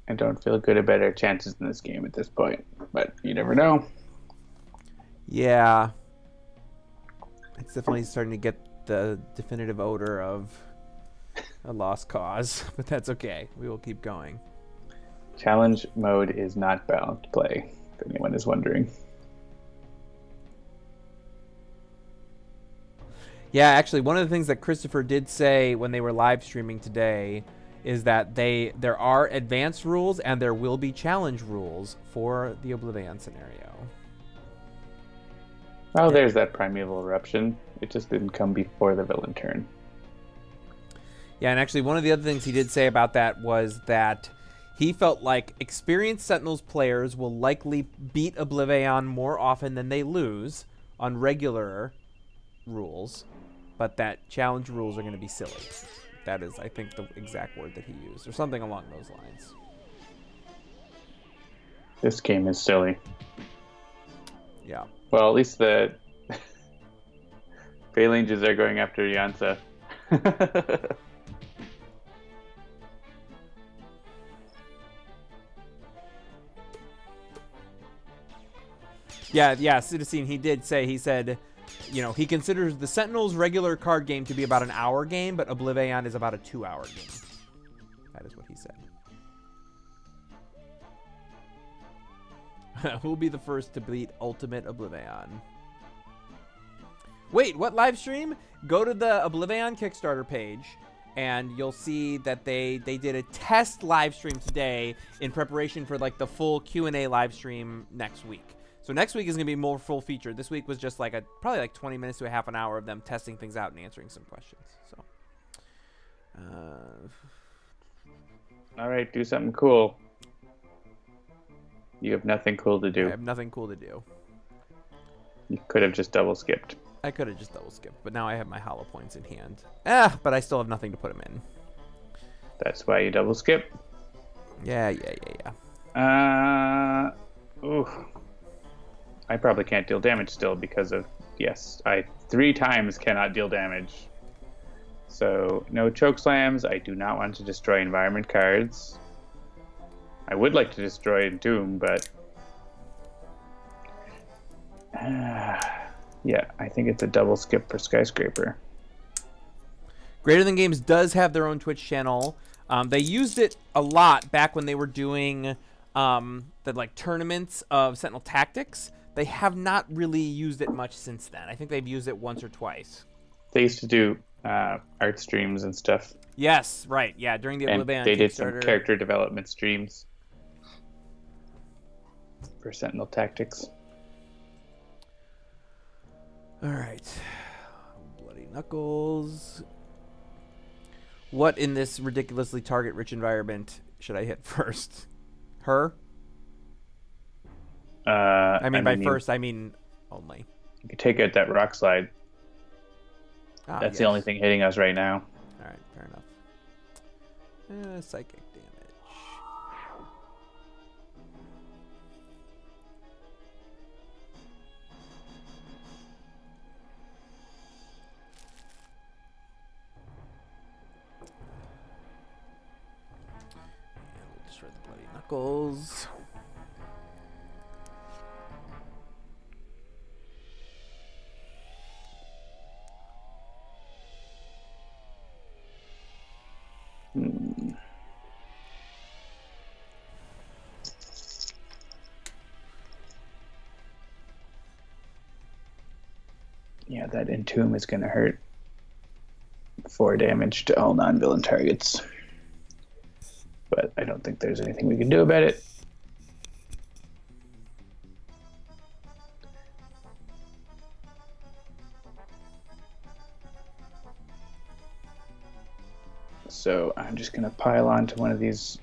I don't feel good about our chances in this game at this point, but you never know. Yeah. It's definitely starting to get the definitive odor of a lost cause, but that's okay. We will keep going. Challenge mode is not balanced play, if anyone is wondering. Yeah, actually, one of the things that Christopher did say when they were live streaming today is that there are advanced rules and there will be challenge rules for the Oblivion scenario. Oh, there's that primeval eruption. It just didn't come before the villain turn. Yeah, and actually one of the other things he did say about that was that he felt like experienced Sentinels players will likely beat Oblivion more often than they lose on regular rules, but that challenge rules are going to be silly. That is, I think, the exact word that he used, or something along those lines. This game is silly. Yeah. Well, at least the Phalanges are going after Yansa. Yeah, Citizen, he did say, he said, you know, he considers the Sentinels regular card game to be about an hour game, but Oblivion is about a 2-hour game. That is what he said. Who'll be the first to beat Ultimate Oblivion? Wait, what live stream? Go to the Oblivion Kickstarter page, and you'll see that they did a test live stream today in preparation for like the full Q&A live stream next week. So next week is going to be more full featured. This week was just like probably like 20 minutes to a half an hour of them testing things out and answering some questions. So, All right, do something cool. You have nothing cool to do. I have nothing cool to do. You could have just double skipped. I could have just double skipped, but now I have my hollow points in hand. But I still have nothing to put them in. That's why you double skip. Yeah. Ooh. I probably can't deal damage still because of, yes, I 3 times cannot deal damage. So, no choke slams. I do not want to destroy environment cards. I would like to destroy Doom, but... yeah, I think it's a double skip for Skyscraper. Greater Than Games does have their own Twitch channel. They used it a lot back when they were doing the like tournaments of Sentinel Tactics. They have not really used it much since then. I think they've used it once or twice. They used to do art streams and stuff. Yes, right. Yeah, during the Oblivion they did Kickstarter. some character development streams for Sentinel Tactics. All right. Bloody Knuckles. What in this ridiculously target-rich environment should I hit first? Her? I mean only. You could take out that rock slide. That's yes. the only thing hitting us right now. All right, fair enough. Psychic damage. And we'll destroy the Bloody Knuckles. Yeah, that Entomb is going to hurt 4 damage to all non-villain targets. But I don't think there's anything we can do about it. So I'm just going to pile onto one of these.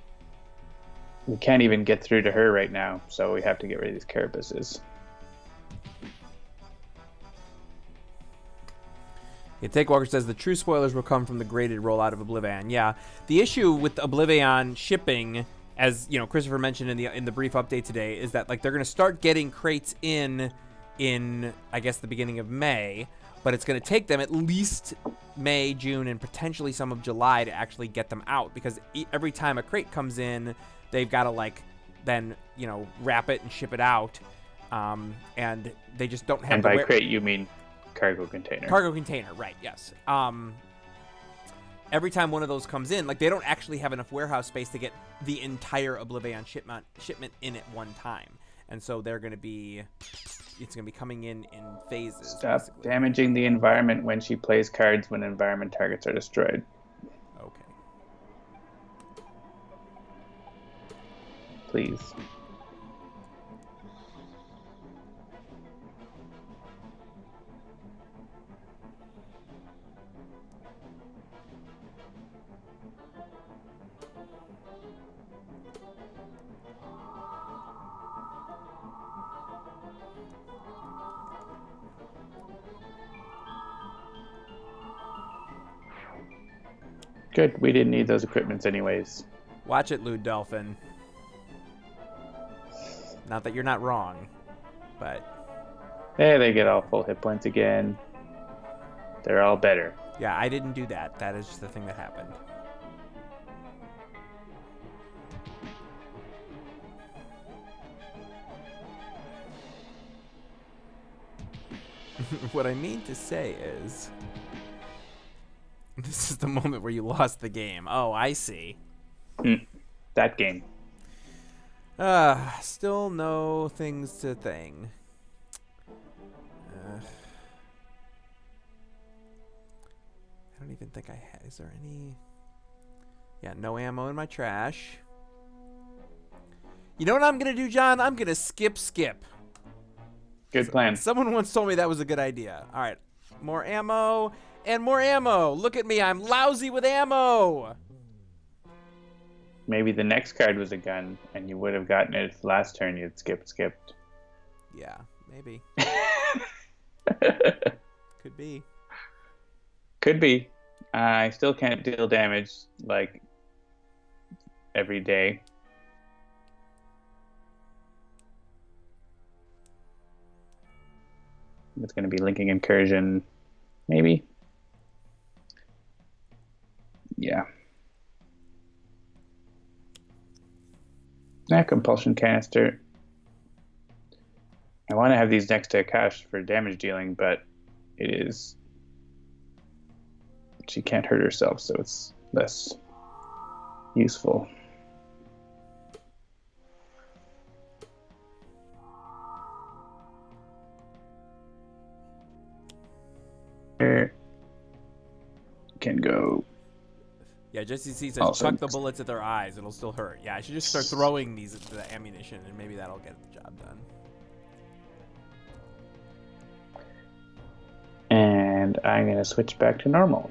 We can't even get through to her right now, so we have to get rid of these carapaces. Yeah, Takewalker says the true spoilers will come from the graded rollout of Oblivion. Yeah, the issue with Oblivion shipping, as you know, Christopher mentioned in the brief update today, is that like they're going to start getting crates in I guess the beginning of May, but it's going to take them at least May, June, and potentially some of July to actually get them out, because every time a crate comes in, they've got to like then wrap it and ship it out, and they just don't have. And by crate you mean cargo container. Cargo container, right? Yes. Every time one of those comes in, like they don't actually have enough warehouse space to get the entire Oblivion shipment in at one time, and so they're going to be. It's going to be coming in phases. Stop basically. damaging the environment when she plays cards when environment targets are destroyed. Okay. Please. Good. We didn't need those equipments anyways. Watch it, Lewd Dolphin. Not that you're not wrong, but... Hey, they get all full hit points again. They're all better. Yeah, I didn't do that. That is just the thing that happened. What I mean to say is... This is the moment where you lost the game. Oh, I see. That game. Still no things to thing. I don't even think I had. Is there any? Yeah, no ammo in my trash. You know what I'm gonna do, John? I'm gonna skip. Good plan. Someone once told me that was a good idea. All right, more ammo and more ammo. Look at me, I'm lousy with ammo. Maybe the next card was a gun, and you would have gotten it if last turn you'd skipped. Yeah, maybe. Could be. Could be. I still can't deal damage, like, every day. It's going to be linking incursion, maybe. Yeah. Compulsion canister. I want to have these next to Akash for damage dealing, but it is... She can't hurt herself, so it's less useful. There can go. Yeah, Jesse C says, Also, chuck the bullets at their eyes. It'll still hurt. Yeah, I should just start throwing these into the ammunition, and maybe that'll get the job done. And I'm going to switch back to normal.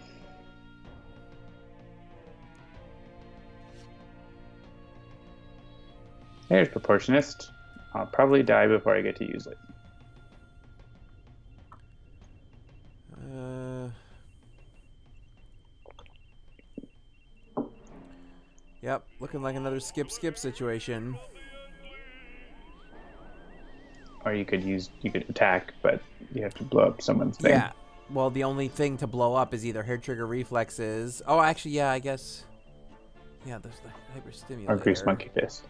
There's Proportionist. I'll probably die before I get to use it. Yep, looking like another skip situation. Or you could attack, but you have to blow up someone's thing. Yeah. Well, the only thing to blow up is either hair trigger reflexes. Oh, actually, yeah, I guess. Yeah, there's the hyperstimulator. Or Grease Monkey Fist.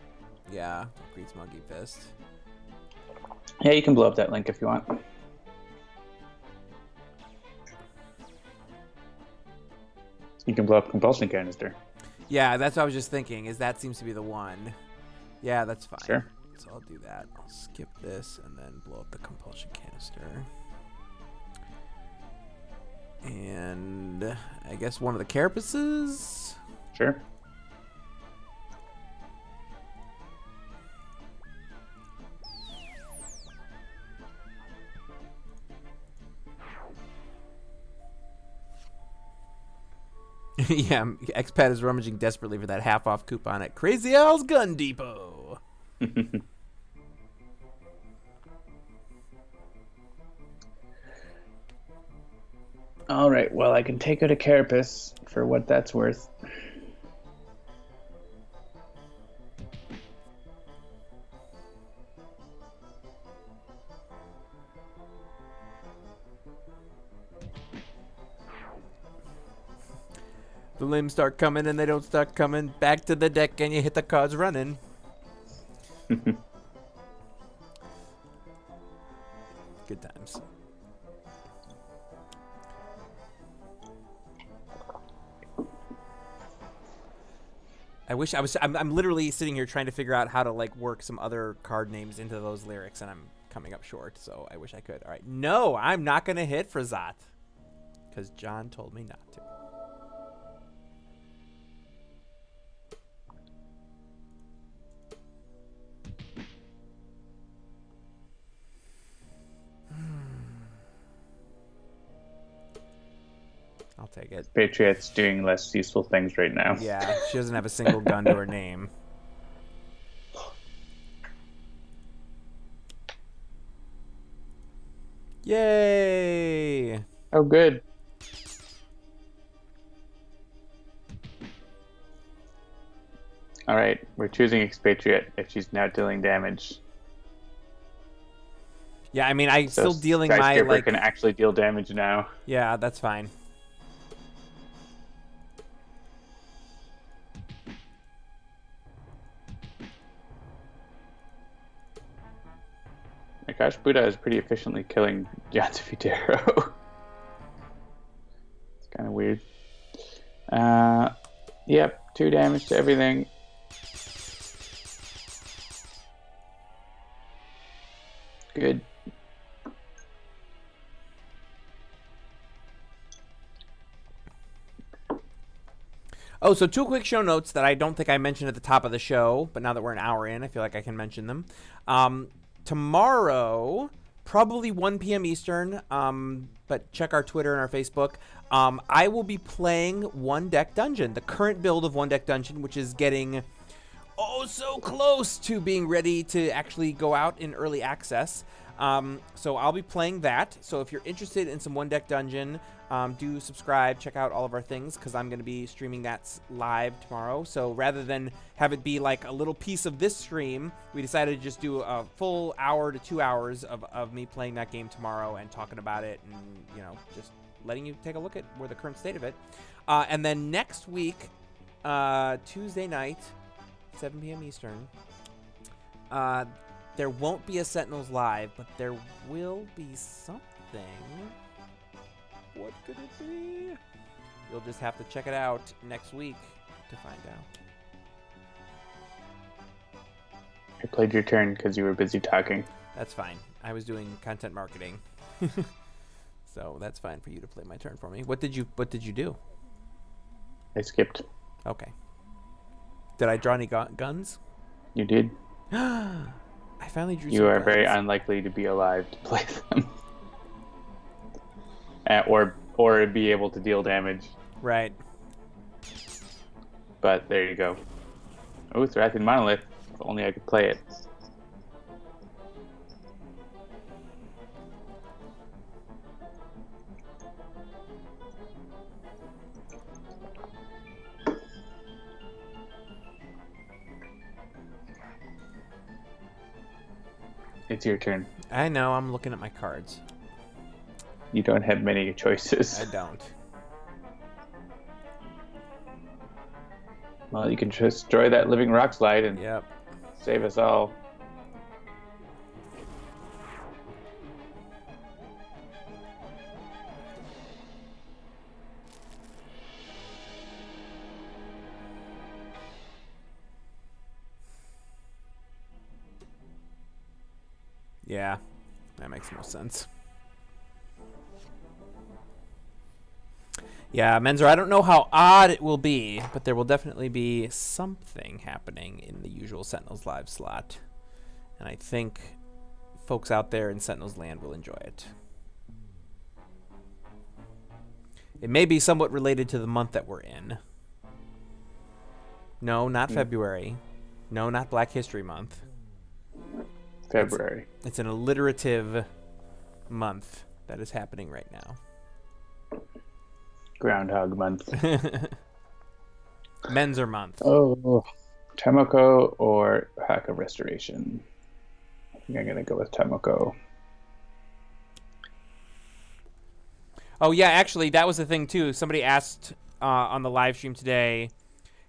Yeah, Grease Monkey Fist. Yeah, you can blow up that link if you want. You can blow up Compulsion Canister. Yeah, that's what I was just thinking, is that seems to be the one. Yeah, that's fine. Sure. So I'll do that. I'll skip this and then blow up the Compulsion Canister. And I guess one of the carapaces? Sure. Yeah, Expat is rummaging desperately for that half-off coupon at Crazy Al's Gun Depot. All right, well, I can take out a carapace for what that's worth. The limbs start coming and they don't start coming. Back to the deck and you hit the cards running. Good times. I wish I was. I'm literally sitting here trying to figure out how to like work some other card names into those lyrics, and I'm coming up short. So I wish I could. All right, no, I'm not gonna hit for Zot because John told me not to. I'll take it. Expatriette's doing less useful things right now. Yeah, she doesn't have a single gun to her name. Yay! Oh, good. All right, we're choosing Expatriette if she's now dealing damage. Yeah, I mean, I'm So still dealing my Skyscraper like. can actually deal damage now. Yeah, that's fine. Akash'Bhuta is pretty efficiently killing Yatsufitaro. It's kind of weird. Yep, 2 damage to everything. Good. Oh, so 2 quick show notes that I don't think I mentioned at the top of the show, but now that we're an hour in, I feel like I can mention them. Tomorrow, probably 1 p.m. Eastern, but check our Twitter and our Facebook. I will be playing One Deck Dungeon, the current build of One Deck Dungeon, which is getting so close to being ready to actually go out in early access. So I'll be playing that. So if you're interested in some One Deck Dungeon, do subscribe, check out all of our things, because I'm going to be streaming that live tomorrow. So rather than have it be like a little piece of this stream, we decided to just do a full hour to 2 hours of me playing that game tomorrow and talking about it and, you know, just letting you take a look at where the current state of it. And then next week, Tuesday night, 7 p.m. Eastern, there won't be a Sentinels live, but there will be something. What could it be? You'll just have to check it out next week to find out. I played your turn because you were busy talking. That's fine. I was doing content marketing. So that's fine for you to play my turn for me. What did you do? I skipped. Okay. Did I draw any guns? You did. I finally drew some You are guns. very unlikely to be alive to play them. Or be able to deal damage. Right. But there you go. Oh, Thracian Monolith. If only I could play it. It's your turn. I know. I'm looking at my cards. You don't have many choices. I don't. Well, you can destroy that living rock slide and Yep. save us all. Yeah. That makes no sense. Yeah, Menzer, I don't know how odd it will be, but there will definitely be something happening in the usual Sentinels Live slot. And I think folks out there in Sentinels Land will enjoy it. It may be somewhat related to the month that we're in. No, not February. No, not Black History Month. February. It's an alliterative month that is happening right now. Groundhog Month. Menzer Month. Oh, Tomoko or Haka Restoration? I think I'm going to go with Tomoko. Oh, yeah, actually, that was the thing, too. Somebody asked on the live stream today,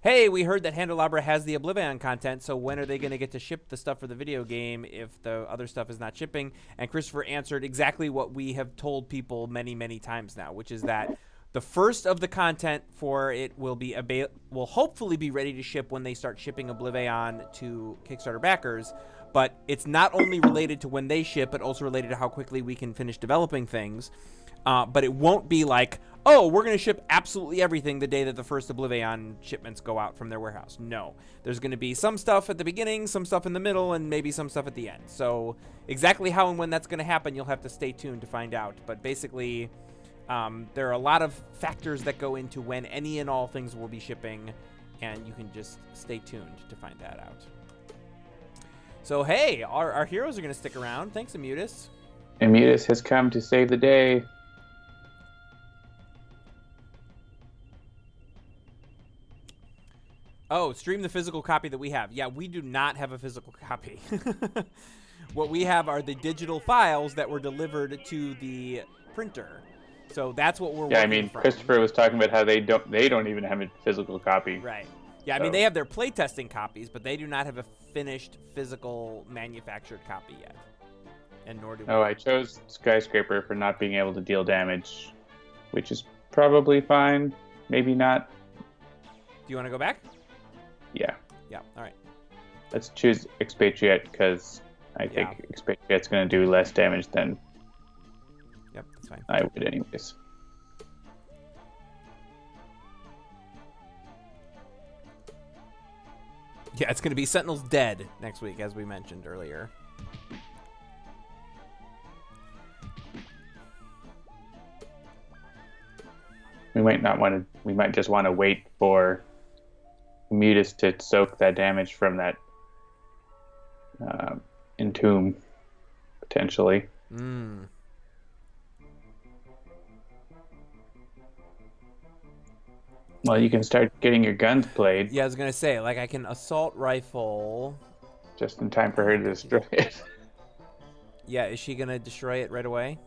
hey, we heard that Handelabra has the Oblivion content, so when are they going to get to ship the stuff for the video game if the other stuff is not shipping? And Christopher answered exactly what we have told people many, many times now, which is that the first of the content for it will hopefully be ready to ship when they start shipping Oblivion to Kickstarter backers. But it's not only related to when they ship, but also related to how quickly we can finish developing things. But it won't be like, oh, we're going to ship absolutely everything the day that the first Oblivion shipments go out from their warehouse. No. There's going to be some stuff at the beginning, some stuff in the middle, and maybe some stuff at the end. So exactly how and when that's going to happen, you'll have to stay tuned to find out. But basically, there are a lot of factors that go into when any and all things will be shipping, and you can just stay tuned to find that out. So, hey, our heroes are going to stick around. Thanks, Immutus. Immutus has come to save the day. Oh, stream the physical copy that we have. Yeah, we do not have a physical copy. What we have are the digital files that were delivered to the printer. So that's what we're working from. Christopher was talking about how they don't even have a physical copy. Right. Yeah, I mean, they have their playtesting copies, but they do not have a finished physical manufactured copy yet. And nor do we. Oh, I chose Skyscraper for not being able to deal damage, which is probably fine. Maybe not. Do you want to go back? Yeah. Yeah, all right. Let's choose Expatriette because I think Expatriette's going to do less damage than that's fine. I would anyways. Yeah, it's going to be Sentinels dead next week, as we mentioned earlier. We might just want to wait for Mutus to soak that damage from that Entomb, potentially. Well, you can start getting your guns played. Yeah, I was going to say, like, I can assault rifle. Just in time for her to destroy it. Yeah, is she going to destroy it right away?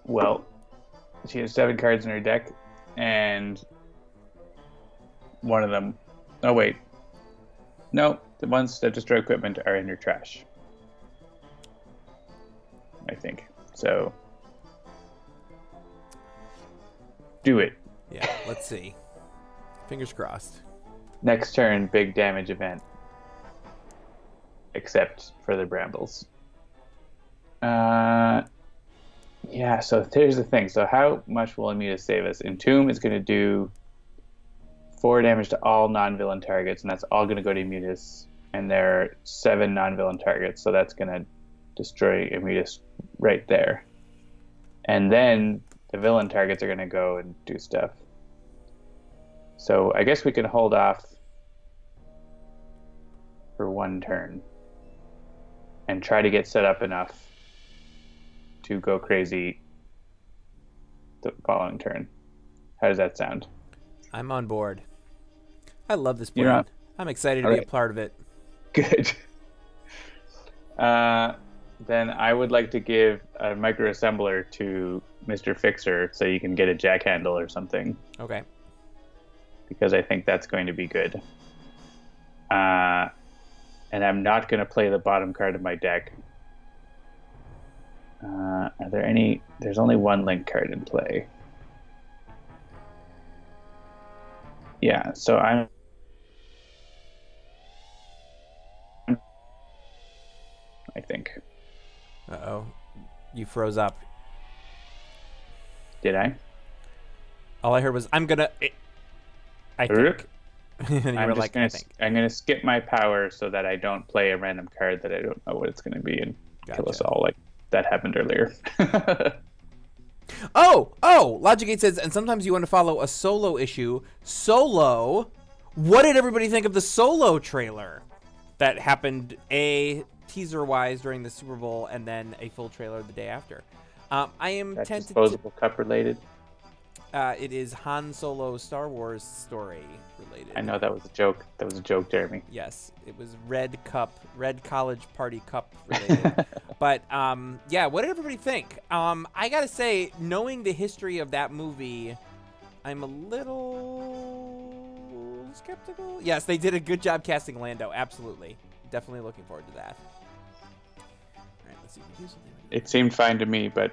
Well, she has 7 cards in her deck, and one of them... Oh, wait. No, the ones that destroy equipment are in your trash. I think. So, do it. Yeah, let's see. Fingers crossed. Next turn, big damage event. Except for the brambles. Yeah, so here's the thing. So how much will Immutus save us? Entomb is going to do 4 damage to all non-villain targets, and that's all going to go to Immutus. And there are 7 non-villain targets, so that's going to destroy Immutus right there. And then the villain targets are going to go and do stuff. So I guess we can hold off for 1 turn and try to get set up enough to go crazy the following turn. How does that sound? I'm on board. I love this plan. I'm excited to be a part of it. Good. Then I would like to give a microassembler to Mr. Fixer so you can get a jack handle or something. Okay. Because I think that's going to be good. And I'm not going to play the bottom card of my deck. Are there any... There's only 1 link card in play. Yeah, so I think. Uh-oh. You froze up. Did I? All I heard was, I'm gonna... I think. And you were like, I think. I'm going to skip my power so that I don't play a random card that I don't know what it's going to be and kill us all like that happened earlier. Oh! Logic 8 says, and sometimes you want to follow a solo issue. Solo? What did everybody think of the Solo trailer that happened, teaser-wise during the Super Bowl, and then a full trailer the day after? I am tempted disposable cup related? It is Han Solo Star Wars story related. I know that was a joke. That was a joke, Jeremy. Yes, it was Red College Party Cup related. But yeah, what did everybody think? I gotta say, knowing the history of that movie, I'm a little skeptical. Yes, they did a good job casting Lando. Absolutely. Definitely looking forward to that. All right, let's see. It seemed fine to me, but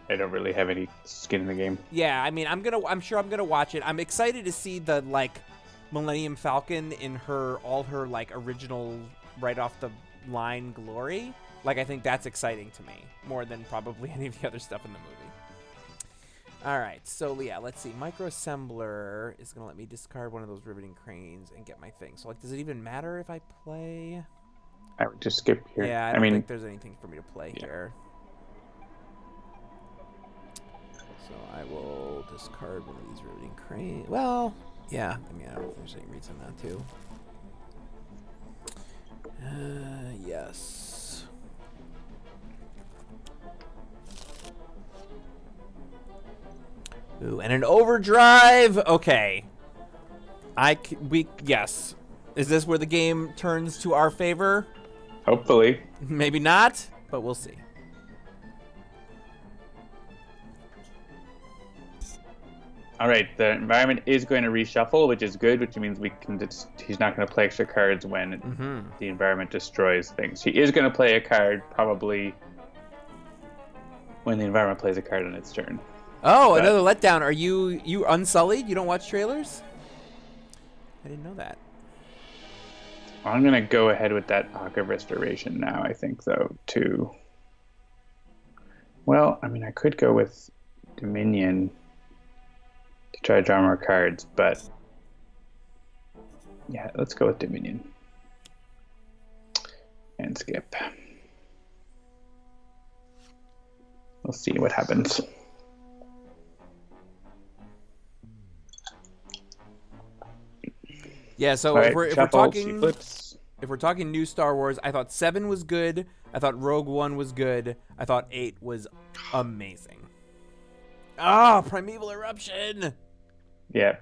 I don't really have any skin in the game. Yeah, I mean, I'm sure I'm gonna watch it. I'm excited to see the like Millennium Falcon in all her like original right off the line glory. Like, I think that's exciting to me more than probably any of the other stuff in the movie. All right, so yeah, let's see. Microassembler is gonna let me discard one of those riveting cranes and get my thing. So like, does it even matter if I play? I would just skip here. Yeah, I don't think there's anything for me to play here. So I will discard one of these riveting cranes. Well, yeah. I mean, I don't know if there's any reason not to. Yes. Ooh, and an overdrive. Okay. Yes. Is this where the game turns to our favor? Hopefully. Maybe not, but we'll see. All right, the environment is going to reshuffle, which is good, which means he's not going to play extra cards when the environment destroys things. He is going to play a card probably when the environment plays a card on its turn. Oh, another letdown. Are you unsullied? You don't watch trailers? I didn't know that. I'm going to go ahead with that Haka restoration now, I think, though, too. Well, I mean, I could go with Dominion to try to draw more cards, but yeah, let's go with Dominion. And skip. We'll see what happens. Yeah, so right, if we're talking new Star Wars, I thought 7 was good. I thought Rogue One was good. I thought 8 was amazing. Ah, Primeval Eruption. Yeah.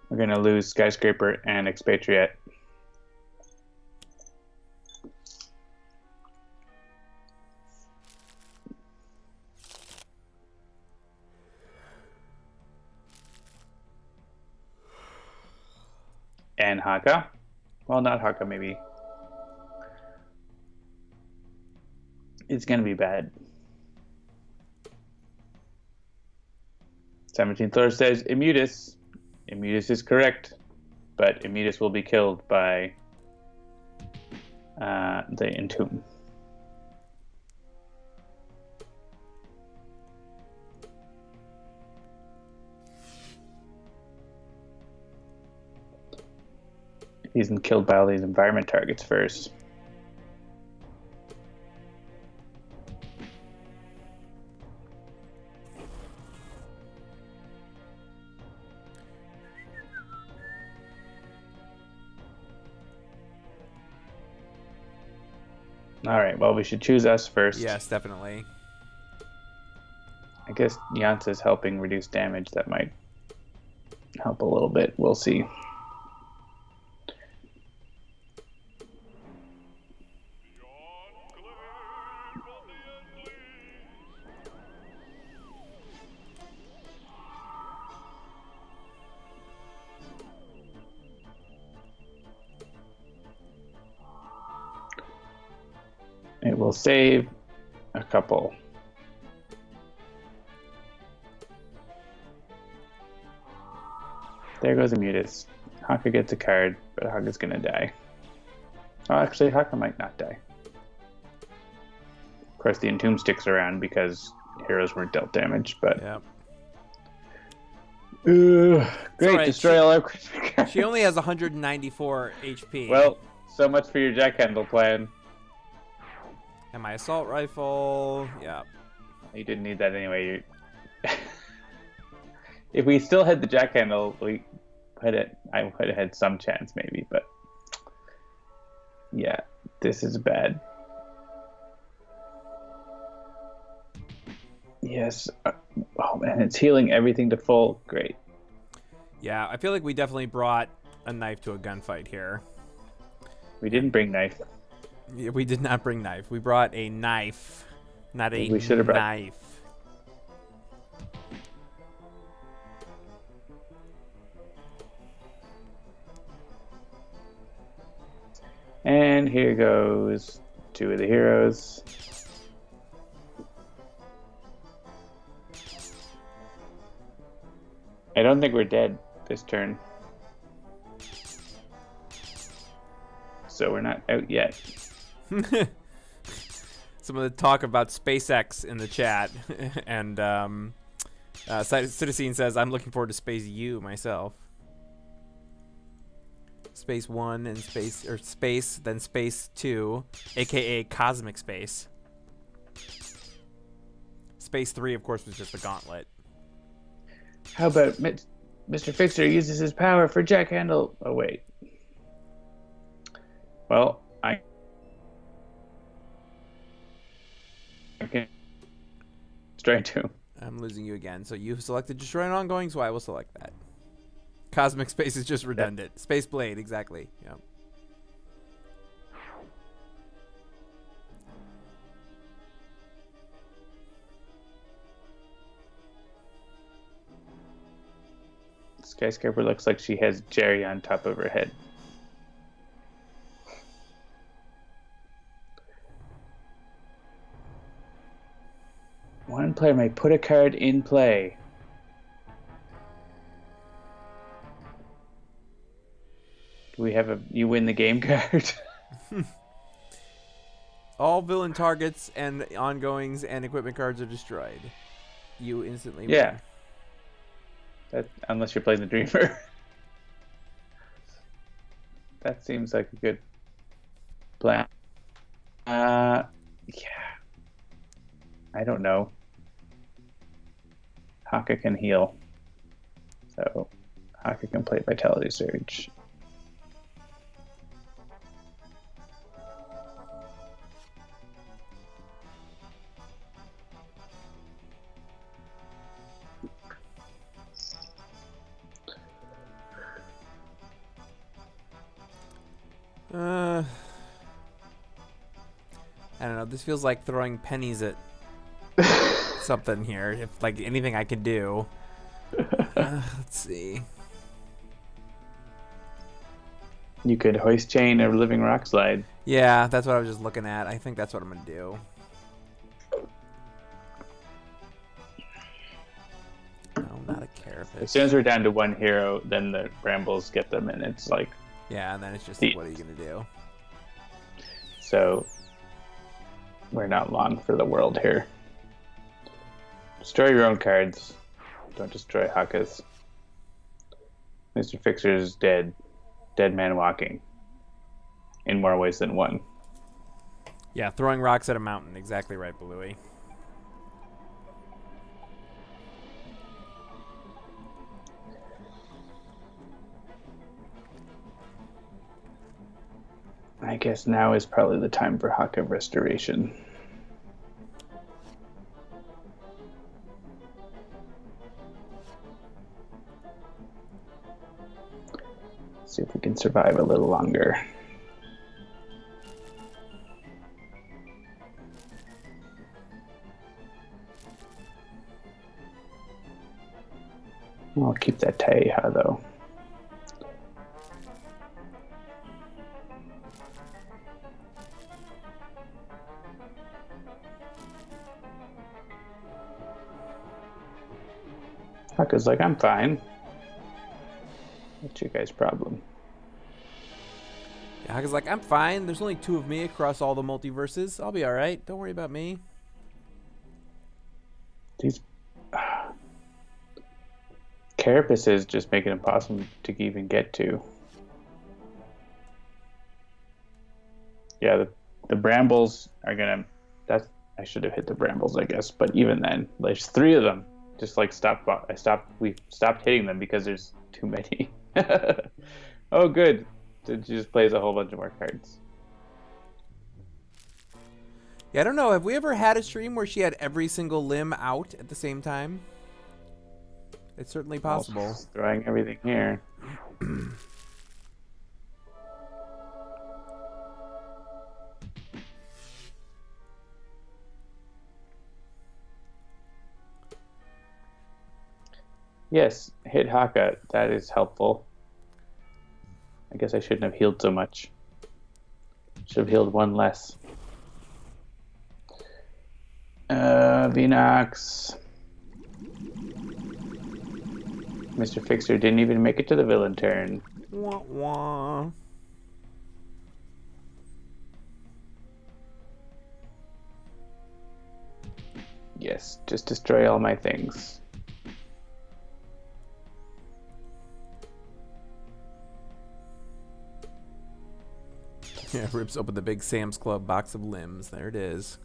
We're gonna lose Skyscraper and Expatriette. And Haka. Well, not Haka, maybe. It's gonna be bad. 17th Lord says Immutus. Immutus is correct, but Immutus will be killed by the Entomb. He's killed by all these environment targets first. All right, well, we should choose us first. Yes, definitely. I guess Yansa's helping reduce damage. That might help a little bit. We'll see. It will save a couple. There goes Immutus. Haka gets a card, but Haka's gonna die. Oh, actually, Haka might not die. Of course, the Entomb sticks around because heroes weren't dealt damage, but... Yeah. Great, right. destroy all our cards. She only has 194 HP. Well, so much for your jackhandle plan. And my assault rifle, yeah. You didn't need that anyway. If we still had the jackhandle, I would have had some chance maybe, but yeah, this is bad. Yes. Oh man, it's healing everything to full. Great. Yeah, I feel like we definitely brought a knife to a gunfight here. We didn't bring knife. Yeah, we did not bring knife. We brought a knife Not a We should have brought... knife. And here goes 2 of the heroes. I don't think we're dead this turn. So we're not out yet. Some of the talk about SpaceX in the chat. And Citizen says, I'm looking forward to Space U myself. Space 1 and Space, then Space 2, aka Cosmic Space. Space 3, of course, was just the gauntlet. How about Mr. Fixer uses his power for Jack Handle? Oh, wait. Well, I can destroy 2. I'm losing you again. So you've selected Destroy and Ongoing, so I will select that. Cosmic Space is just redundant. Yep. Space Blade, exactly. Yep. Skyscraper looks like she has Jerry on top of her head. One player may put a card in play. Do we have a you win the game card? All villain targets and ongoings and equipment cards are destroyed. You instantly win. Yeah. That, unless you're playing the Dreamer. That seems like a good plan. Yeah. I don't know. Haka can heal. So Haka can play Vitality Surge. I don't know. This feels like throwing pennies at something here. If like anything I could do. Let's see. You could hoist chain a living rock slide. Yeah, that's what I was just looking at. I think that's what I'm gonna do. No, not a carapace. As soon as we're down to 1 hero, then the brambles get them, and it's like. Yeah, and then it's just like, what are you gonna do? So we're not long for the world here. Destroy your own cards. Don't destroy Haka's. Mr. Fixer is dead. Dead man walking. In more ways than one. Yeah, throwing rocks at a mountain. Exactly right, Bluey. I guess now is probably the time for Haka Restoration. See if we can survive a little longer. I'll keep that Taiha though. Haka's like, I'm fine. What's your guys' problem? Yeah, Haka's like, I'm fine. There's only 2 of me across all the multiverses. I'll be alright. Don't worry about me. These carapaces just make it impossible to even get to. Yeah, the brambles are gonna. I should have hit the brambles, I guess. But even then, there's 3 of them. Just like we stopped hitting them because there's too many. Oh, good. It just plays a whole bunch of more cards. Yeah, I don't know. Have we ever had a stream where she had every single limb out at the same time? It's certainly possible. Throwing everything here. Yes, hit Haka. That is helpful. I guess I shouldn't have healed so much. Should have healed one less. Vinox. Mr. Fixer didn't even make it to the villain turn. Wah, wah. Yes, just destroy all my things. Yeah, rips open the big Sam's Club box of limbs. There it is.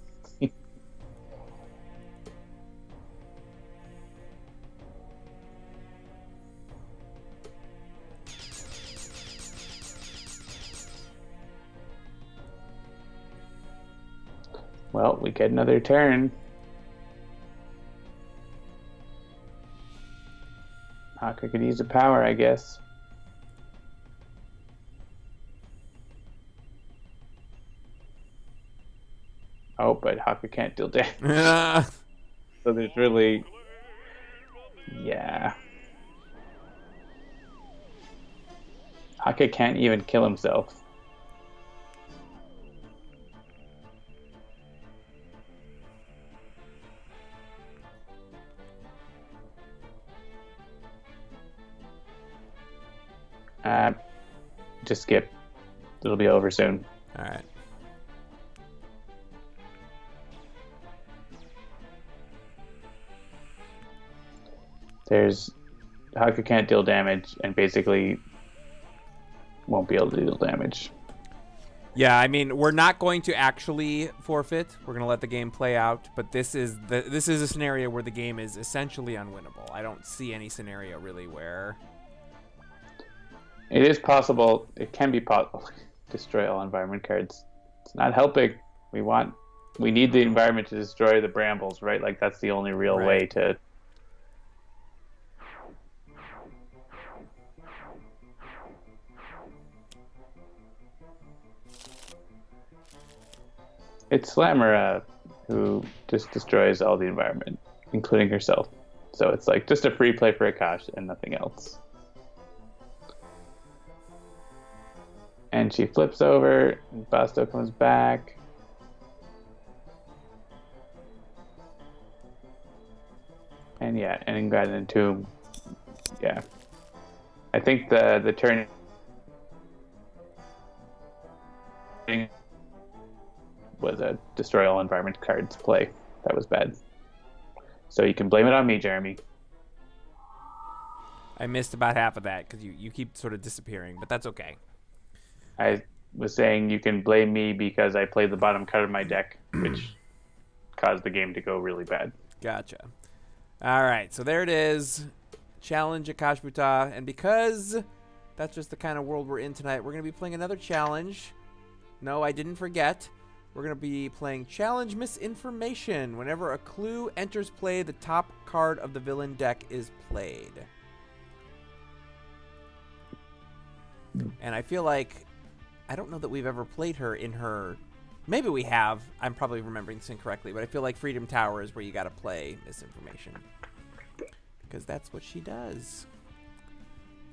Well, we get another turn. Haka could use the power, I guess. Oh, but Haka can't deal damage. So there's really... Yeah. Haka can't even kill himself. Just skip. It'll be over soon. All right. There's Haka can't deal damage and basically won't be able to deal damage. Yeah, I mean, we're not going to actually forfeit. We're going to let the game play out, but this is a scenario where the game is essentially unwinnable. I don't see any scenario really where It is possible. It can be possible. Destroy all environment cards. It's not helping. We need the environment to destroy the brambles, right? Like that's the only real way to. It's Slammer who just destroys all the environment, including herself. So it's like just a free play for Akash and nothing else. And she flips over, and Basto comes back. And yeah, and Ingratitude and Tomb. Yeah. I think the turn was a destroy all environment cards play. That was bad. So you can blame it on me, Jeremy. I missed about half of that because you keep sort of disappearing, but that's okay. I was saying you can blame me because I played the bottom card of my deck, which caused the game to go really bad. Gotcha. All right, so there it is. Challenge Akash'Bhuta. And because that's just the kind of world we're in tonight, we're going to be playing another challenge. No, I didn't forget. We're going to be playing Challenge Misinformation. Whenever a clue enters play, the top card of the villain deck is played. And I feel like, I don't know that we've ever played her in her, maybe we have, I'm probably remembering this incorrectly, but I feel like Freedom Tower is where you got to play Misinformation. Because that's what she does.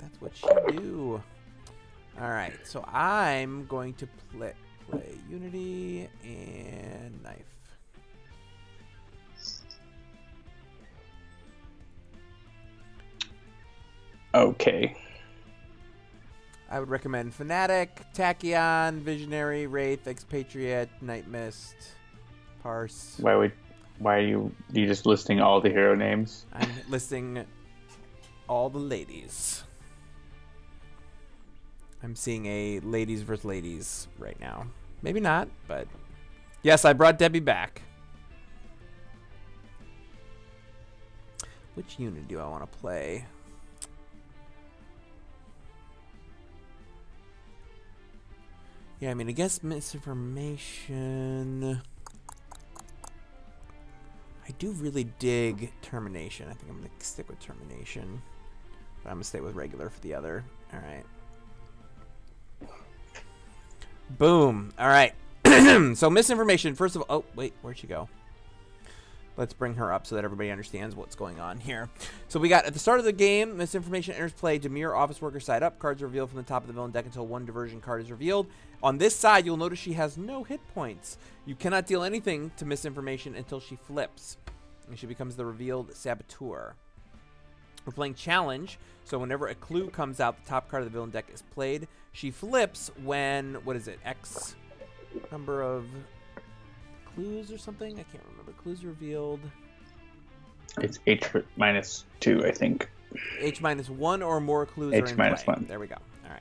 That's what she do. All right, so I'm going to play Unity and K.N.Y.F.E. Okay. I would recommend Fnatic, Tachyon, Visionary, Wraith, Expatriette, Night Mist, Parse. Why are you just listing all the hero names? I'm listing all the ladies. I'm seeing a ladies versus ladies right now. Maybe not, but yes, I brought Debbie back. Which unit do I want to play? Yeah, I mean, I guess Misinformation. I do really dig Termi-Nation. I think I'm going to stick with Termi-Nation. But I'm going to stay with regular for the other. All right. Boom. All right. So Misinformation. First of all, oh, wait, where'd she go? Let's bring her up so that everybody understands what's going on here. So we got, at the start of the game, misinformation enters play. Demure office worker side up. Cards are revealed from the top of the villain deck until one diversion card is revealed. On this side, you'll notice she has no hit points. You cannot deal anything to misinformation until she flips. And she becomes the revealed saboteur. We're playing challenge. So whenever a clue comes out, the top card of the villain deck is played. She flips when, what is it, X number of clues or something? I can't remember. Clues revealed. It's H-2, I think. H-1 or more clues are in play. H-1. There we go. All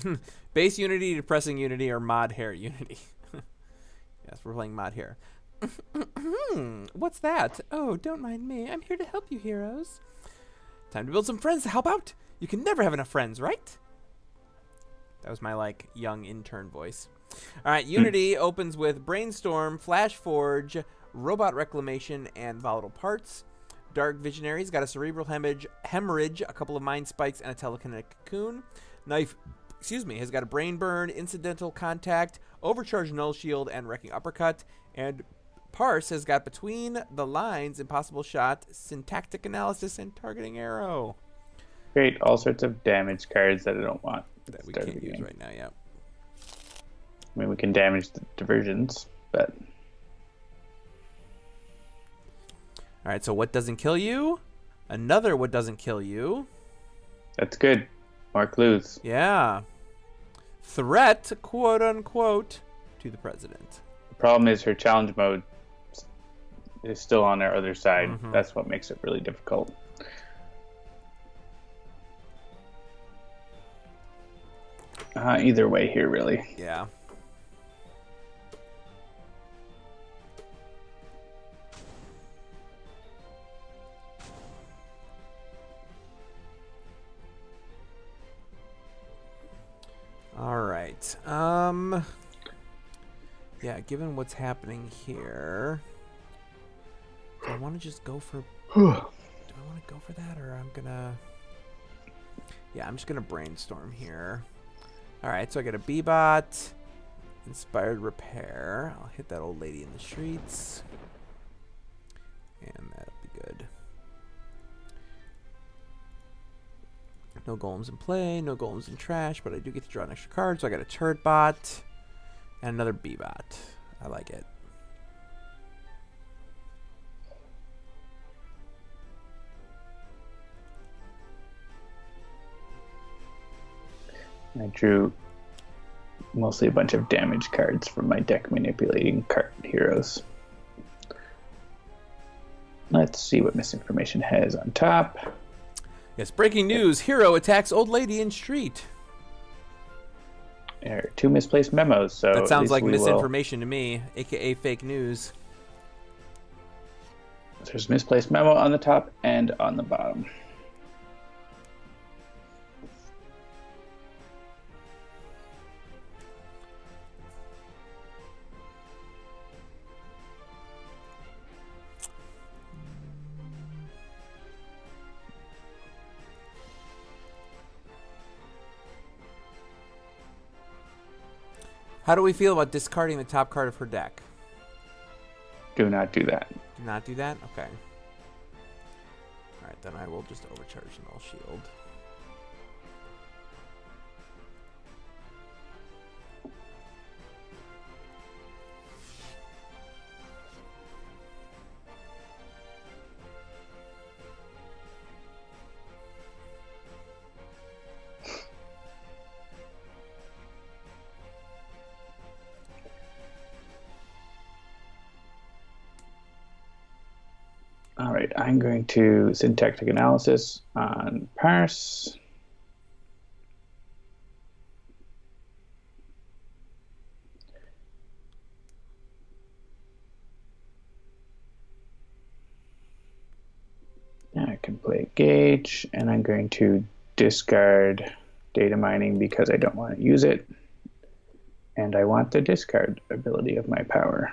right. Base Unity, Depressing Unity, or Mod Hair Unity. Yes, we're playing Mod Hair. What's that? Oh, don't mind me. I'm here to help you, heroes. Time to build some friends to help out. You can never have enough friends, right? That was my, like, young intern voice. All right, Unity opens with Brainstorm, Flash Forge, Robot Reclamation, and Volatile Parts. Dark Visionary's got a Cerebral Hemorrhage, a couple of Mind Spikes, and a Telekinetic Cocoon. Knife, has got a Brain Burn, Incidental Contact, Overcharged Null Shield, and Wrecking Uppercut. And Parse has got Between the Lines, Impossible Shot, Syntactic Analysis, and Targeting Arrow. Great, all sorts of damage cards that I don't want. That we can't use right now, yeah. I mean, we can damage the diversions, but... Alright, so what doesn't kill you? Another what doesn't kill you. That's good. More clues. Yeah. Threat, quote-unquote, to the president. The problem is her challenge mode is still on our other side. Mm-hmm. That's what makes it really difficult. Either way here, really. Yeah. All right. Yeah, given what's happening here, do I want to just go for... do I want to go for that, or I'm gonna... Yeah, I'm just gonna brainstorm here. All right, so I got a B-Bot, Inspired Repair. I'll hit that old lady in the streets, and that'll be good. No golems in play, no golems in trash, but I do get to draw an extra card, so I got a Turd Bot and another B-Bot. I like it. I drew mostly a bunch of damage cards from my deck manipulating card heroes. Let's see what misinformation has on top. Yes, breaking news. Hero attacks old lady in street. There are 2 misplaced memos. So that sounds like misinformation to me, aka fake news. There's misplaced memo on the top and on the bottom. How do we feel about discarding the top card of her deck? Do not do that. Do not do that? Okay. Alright, then I will just overcharge Null Shield. All right, I'm going to syntactic analysis on Parse. Now I can play Gauge, and I'm going to discard data mining because I don't want to use it. And I want the discard ability of my power.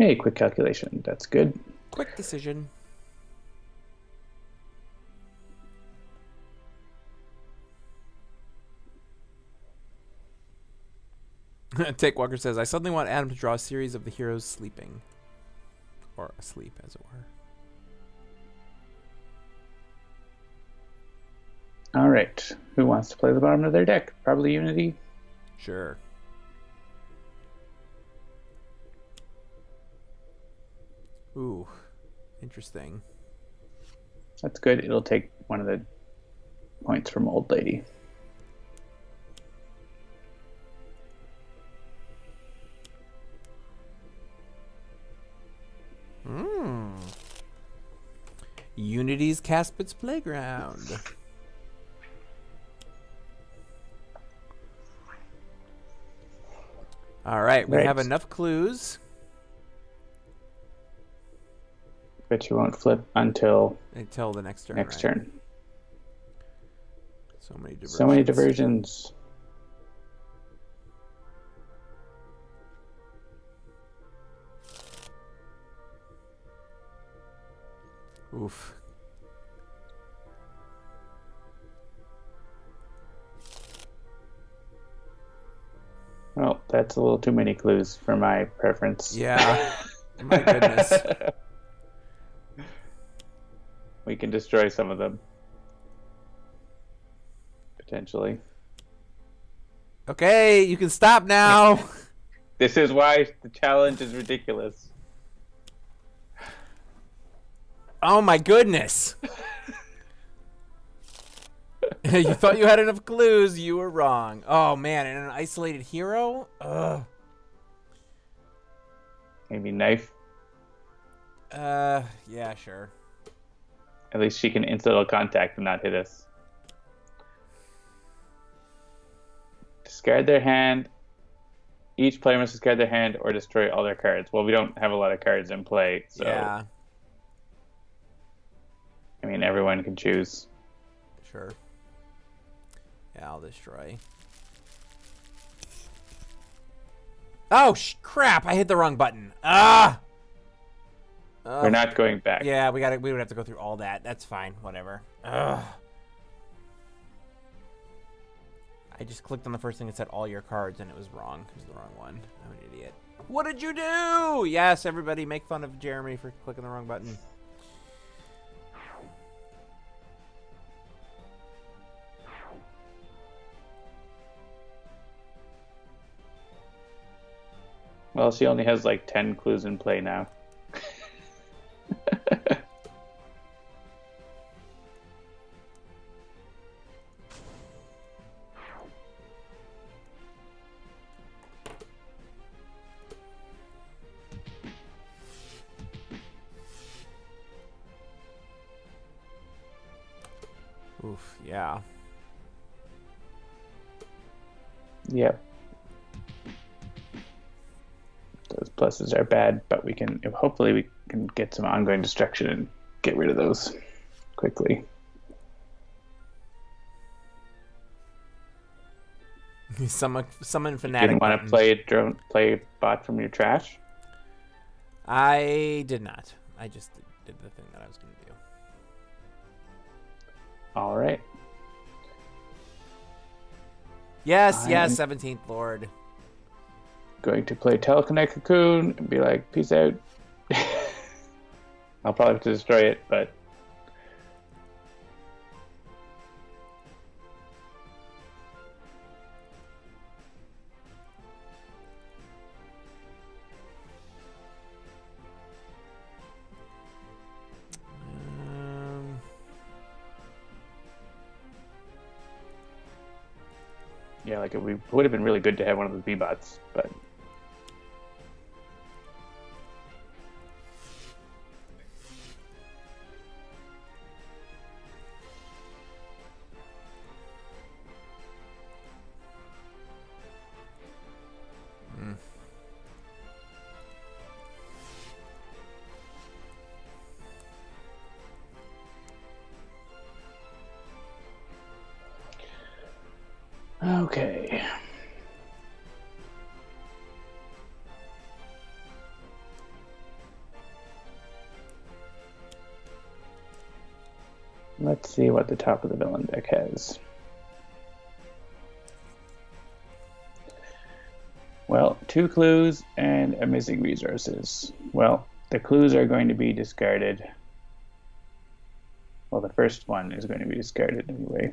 Hey, quick calculation. That's good. Quick decision. Take Walker says, I suddenly want Adam to draw a series of the heroes sleeping. Or asleep, as it were. All right. Who wants to play the bottom of their deck? Probably Unity. Sure. Ooh, interesting. That's good. It'll take one of the points from Old Lady. Unity's Caspit's Playground. All right, we have enough clues. But you won't flip until the next turn. Turn. So many diversions. So many diversions. Oof. Well, that's a little too many clues for my preference. Yeah. My goodness. We can destroy some of them. Potentially. Okay, you can stop now. This is why the challenge is ridiculous. Oh my goodness. You thought you had enough clues, you were wrong. Oh man, and an isolated hero? Ugh. Maybe Knife. Yeah, sure. At least she can incidental contact and not hit us. Discard their hand. Each player must discard their hand or destroy all their cards. Well, we don't have a lot of cards in play, so... Yeah. I mean, everyone can choose. Sure. Yeah, I'll destroy. Oh, crap! I hit the wrong button. Ah! We're not going back. Yeah, we would have to go through all that. That's fine. Whatever. Ugh. I just clicked on the first thing that said all your cards, and it was wrong. It was the wrong one. I'm an idiot. What did you do? Yes, everybody make fun of Jeremy for clicking the wrong button. Well, she only has like 10 clues in play now. Oof, yeah. Yep. Those pluses are bad, but we can hopefully we can get some ongoing destruction and get rid of those quickly. Summon Fanatic. Didn't want to play bot from your trash? I did not. I just did the thing that I was going to do. All right. Yes, 17th Lord. Going to play Telekinetic Cocoon and be like, peace out. I'll probably have to destroy it, but... Yeah, like it would have been really good to have one of the V-bots, but... Okay. Let's see what the top of the villain deck has. Well, 2 clues and a missing resources. Well, the clues are going to be discarded. Well, the first one is going to be discarded anyway.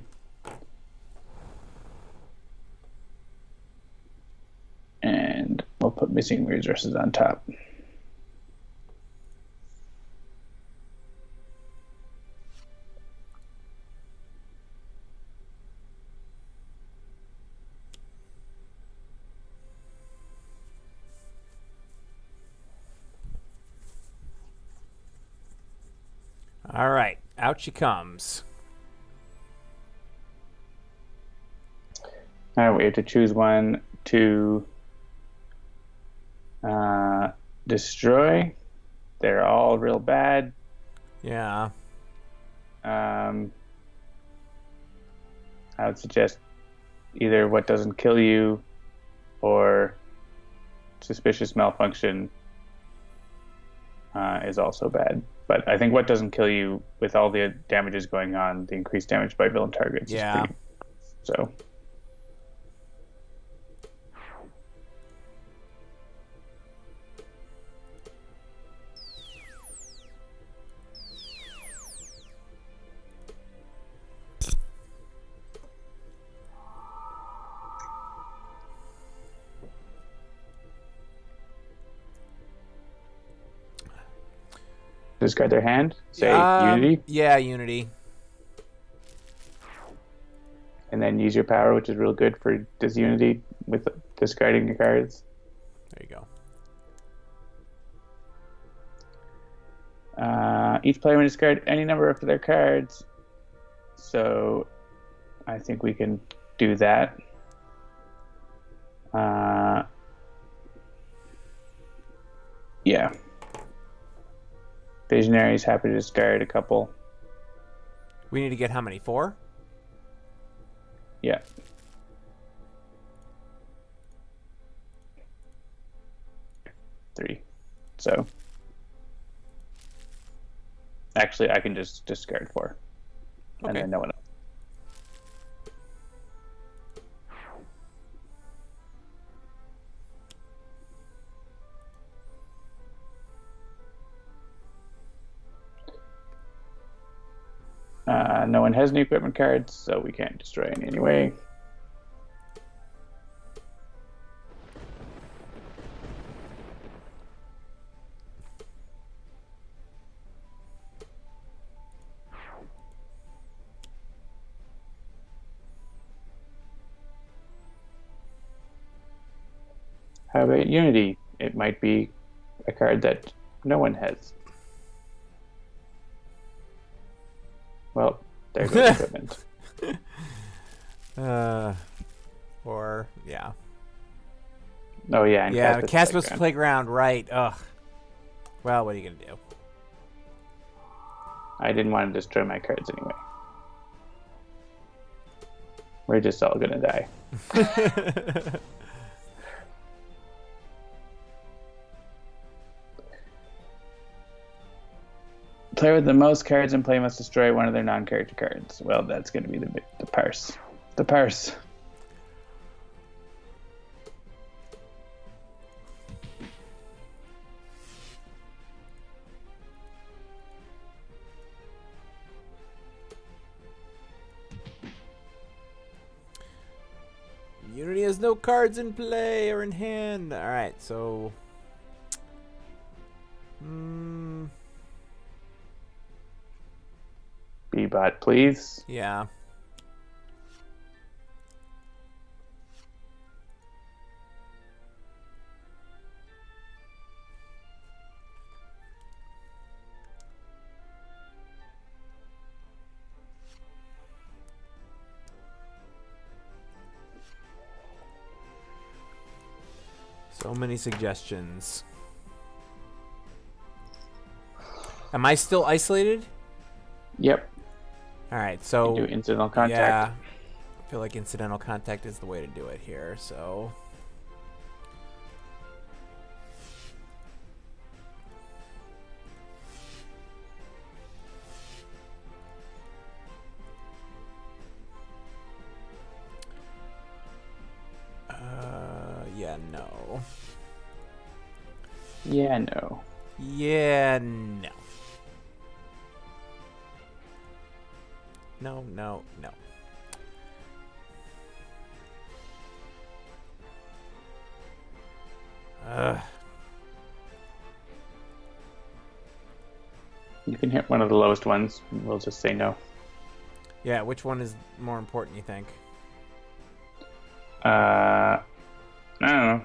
And we'll put missing resources on top. All right, out she comes. All right, we have to choose one to destroy. They're all real bad. Yeah. I would suggest either what doesn't kill you or suspicious malfunction is also bad. But I think what doesn't kill you, with all the damages going on, the increased damage by villain targets is pretty. So. Discard their hand. Say Unity. Yeah, Unity. And then use your power, which is real good for Disunity with discarding your cards. There you go. Each player may discard any number of their cards. So I think we can do that. Yeah. Visionary's happy to discard a couple. We need to get how many? 4? Yeah. Three. So actually I can just discard 4. Okay. And then no one else. No one has any equipment cards, so we can't destroy any anyway. How about Unity? It might be a card that no one has. Well, there goes equipment. Or, yeah. Oh, yeah. And yeah, Akash'Bhuta Playground, right. Ugh. Well, what are you going to do? I didn't want to destroy my cards anyway. We're just all going to die. Player with the most cards in play must destroy one of their non-character cards. Well, that's going to be the Parse. The Parse. Unity has no cards in play or in hand. All right, so... B-bot, please. Yeah. So many suggestions. Am I still isolated? Yep. All right, so you do incidental contact. Yeah, I feel like incidental contact is the way to do it here. So Yeah, no. Yeah, no. Yeah, no. No, no, no. You can hit one of the lowest ones. We'll just say no. Yeah, which one is more important, you think? I don't know.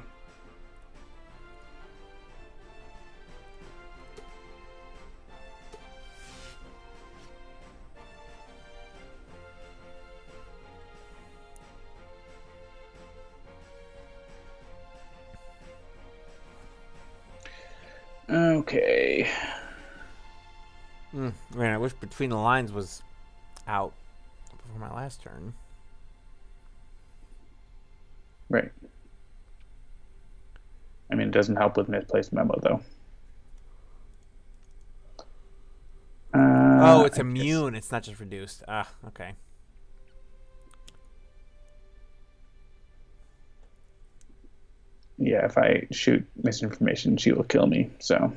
Okay. Man, I wish Between the Lines was out before my last turn. Right. I mean, it doesn't help with misplaced memo, though. Oh, it's I immune. It's not just reduced. Okay. Yeah, if I shoot misinformation, she will kill me, so...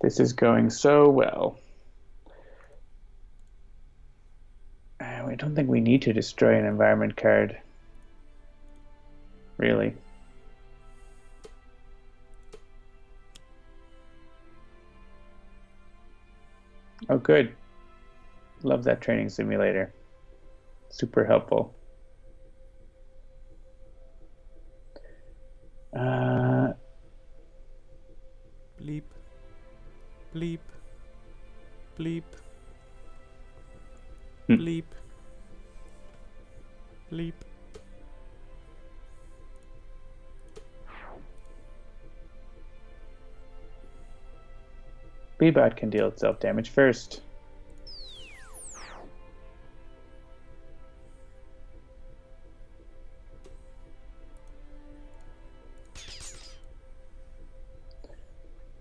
This is going so well. I don't think we need to destroy an environment card. Really. Oh, good. Love that training simulator. Super helpful. Bleep. Bleep. Bleep. Bleep. Bleep. B-Bot can deal itself damage first.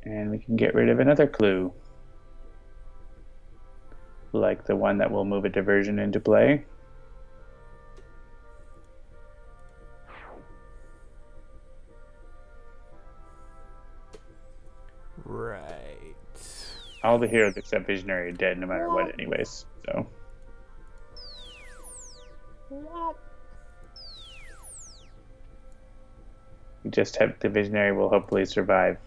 And we can get rid of another clue. Like the one that will move a diversion into play. Right. All the heroes except Visionary are dead no matter what anyways, so... We just have the Visionary will hopefully survive.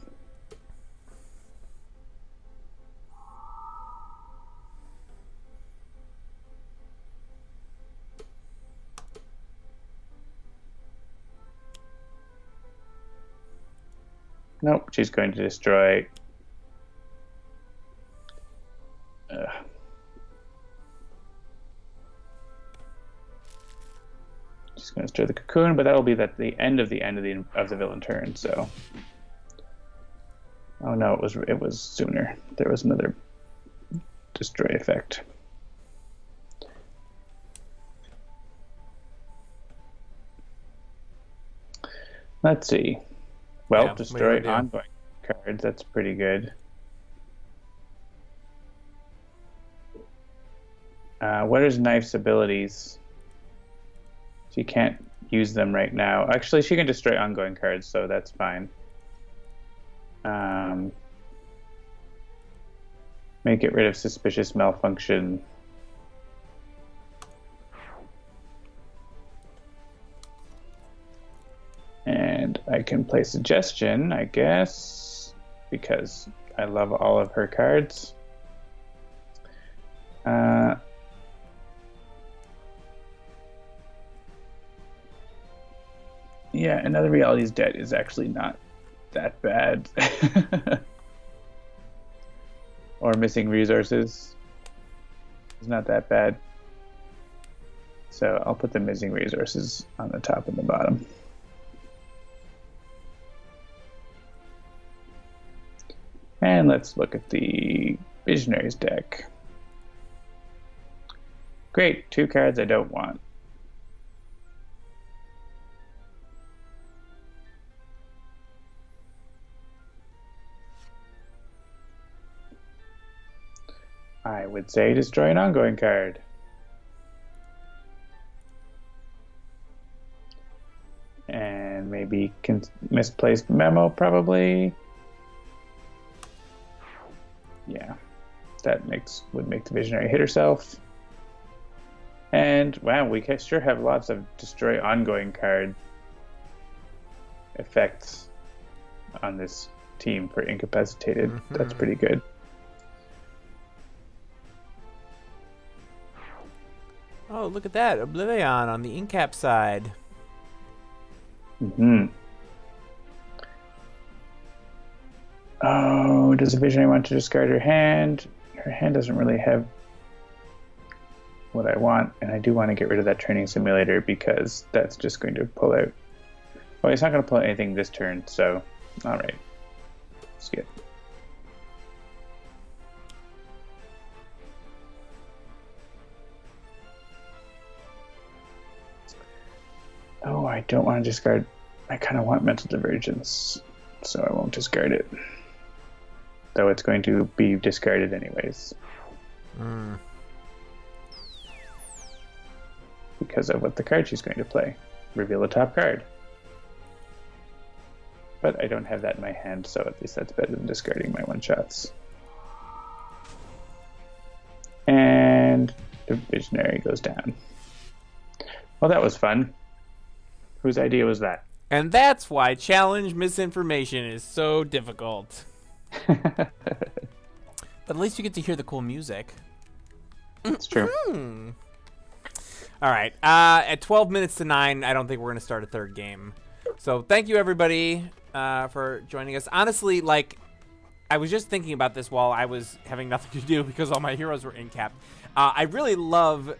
Nope, she's going to destroy... She's going to destroy the cocoon, but that will be at the end of the villain turn. So, oh no, it was sooner. There was another destroy effect. Let's see. Well, Yeah, destroy ongoing cards. That's pretty good. What is K.N.Y.F.'s abilities? She can't use them right now. Actually, she can destroy ongoing cards, so that's fine. May get rid of suspicious malfunction. And I can play Suggestion, I guess, because I love all of her cards. Yeah, Another Reality's Dead is actually not that bad. Or Missing Resources is not that bad. So I'll put the Missing Resources on the top and the bottom. And let's look at the Visionaries deck. Great, 2 cards I don't want. I would say destroy an ongoing card. And maybe misplaced memo, probably. Yeah, that would make the Visionary hit herself. And wow, we sure have lots of destroy ongoing card effects on this team for incapacitated. That's pretty good. Oh, look at that. Oblivion on the Incap side. Oh, does the Visionary want to discard her hand? Her hand doesn't really have what I want, and I do want to get rid of that training simulator because that's just going to pull out. Well, it's not going to pull out anything this turn, so alright. Skip. Oh, I don't want to discard. I kind of want Mental Divergence, so I won't discard it. Though it's going to be discarded anyways. Because of what the card she's going to play. Reveal the top card. But I don't have that in my hand, so at least that's better than discarding my one-shots. And the Visionary goes down. Well, that was fun. Whose idea was that? And that's why challenge misinformation is so difficult. But at least you get to hear the cool music. It's true. All right. At 12 minutes to 9, I don't think we're going to start a third game. So thank you, everybody, for joining us. Honestly, like, I was just thinking about this while I was having nothing to do because all my heroes were in cap. I really love,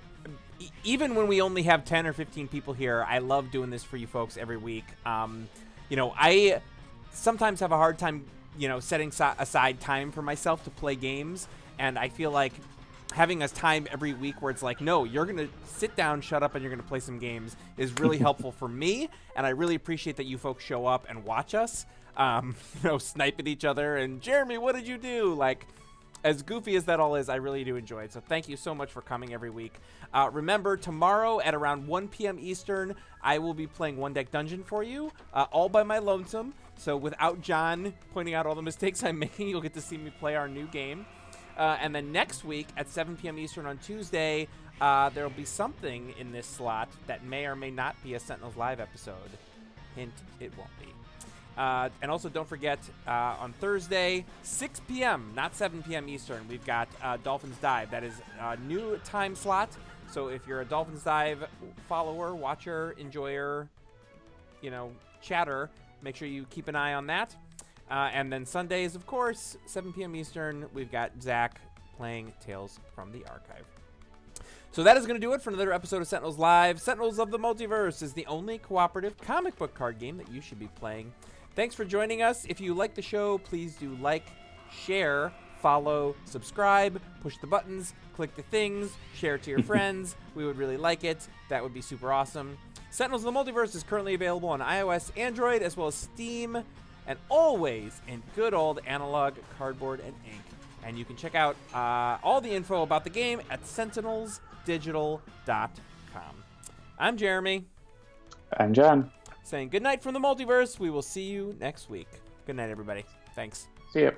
even when we only have 10 or 15 people here, I love doing this for you folks every week. You know, I sometimes have a hard time, you know, setting aside time for myself to play games, and I feel like having a time every week where it's like, no, you're going to sit down, shut up, and you're going to play some games is really helpful for me, and I really appreciate that you folks show up and watch us, you know, snipe at each other, and Jeremy, what did you do? Like, as goofy as that all is, I really do enjoy it, so thank you so much for coming every week. Remember, tomorrow at around 1 p.m. Eastern, I will be playing One Deck Dungeon for you, all by my lonesome, so without John pointing out all the mistakes I'm making, you'll get to see me play our new game. And then next week at 7 p.m. Eastern on Tuesday, there will be something in this slot that may or may not be a Sentinels Live episode. Hint, it won't be. And also don't forget, on Thursday, 6 p.m., not 7 p.m. Eastern, we've got Dolphins Dive. That is a new time slot. So if you're a Dolphins Dive follower, watcher, enjoyer, you know, chatter, make sure you keep an eye on that. And then Sundays, of course, 7 p.m. Eastern, we've got Zach playing Tales from the Archive. So that is going to do it for another episode of Sentinels Live. Sentinels of the Multiverse is the only cooperative comic book card game that you should be playing. Thanks for joining us. If you like the show, please do like, share, follow, subscribe, push the buttons, click the things, share it to your friends. We would really like it. That would be super awesome. Sentinels of the Multiverse is currently available on iOS, Android, as well as Steam, and always in good old analog cardboard and ink. And you can check out all the info about the game at sentinelsdigital.com. I'm Jeremy. I'm John. Saying good night from the multiverse. We will see you next week. Good night, everybody. Thanks. See ya.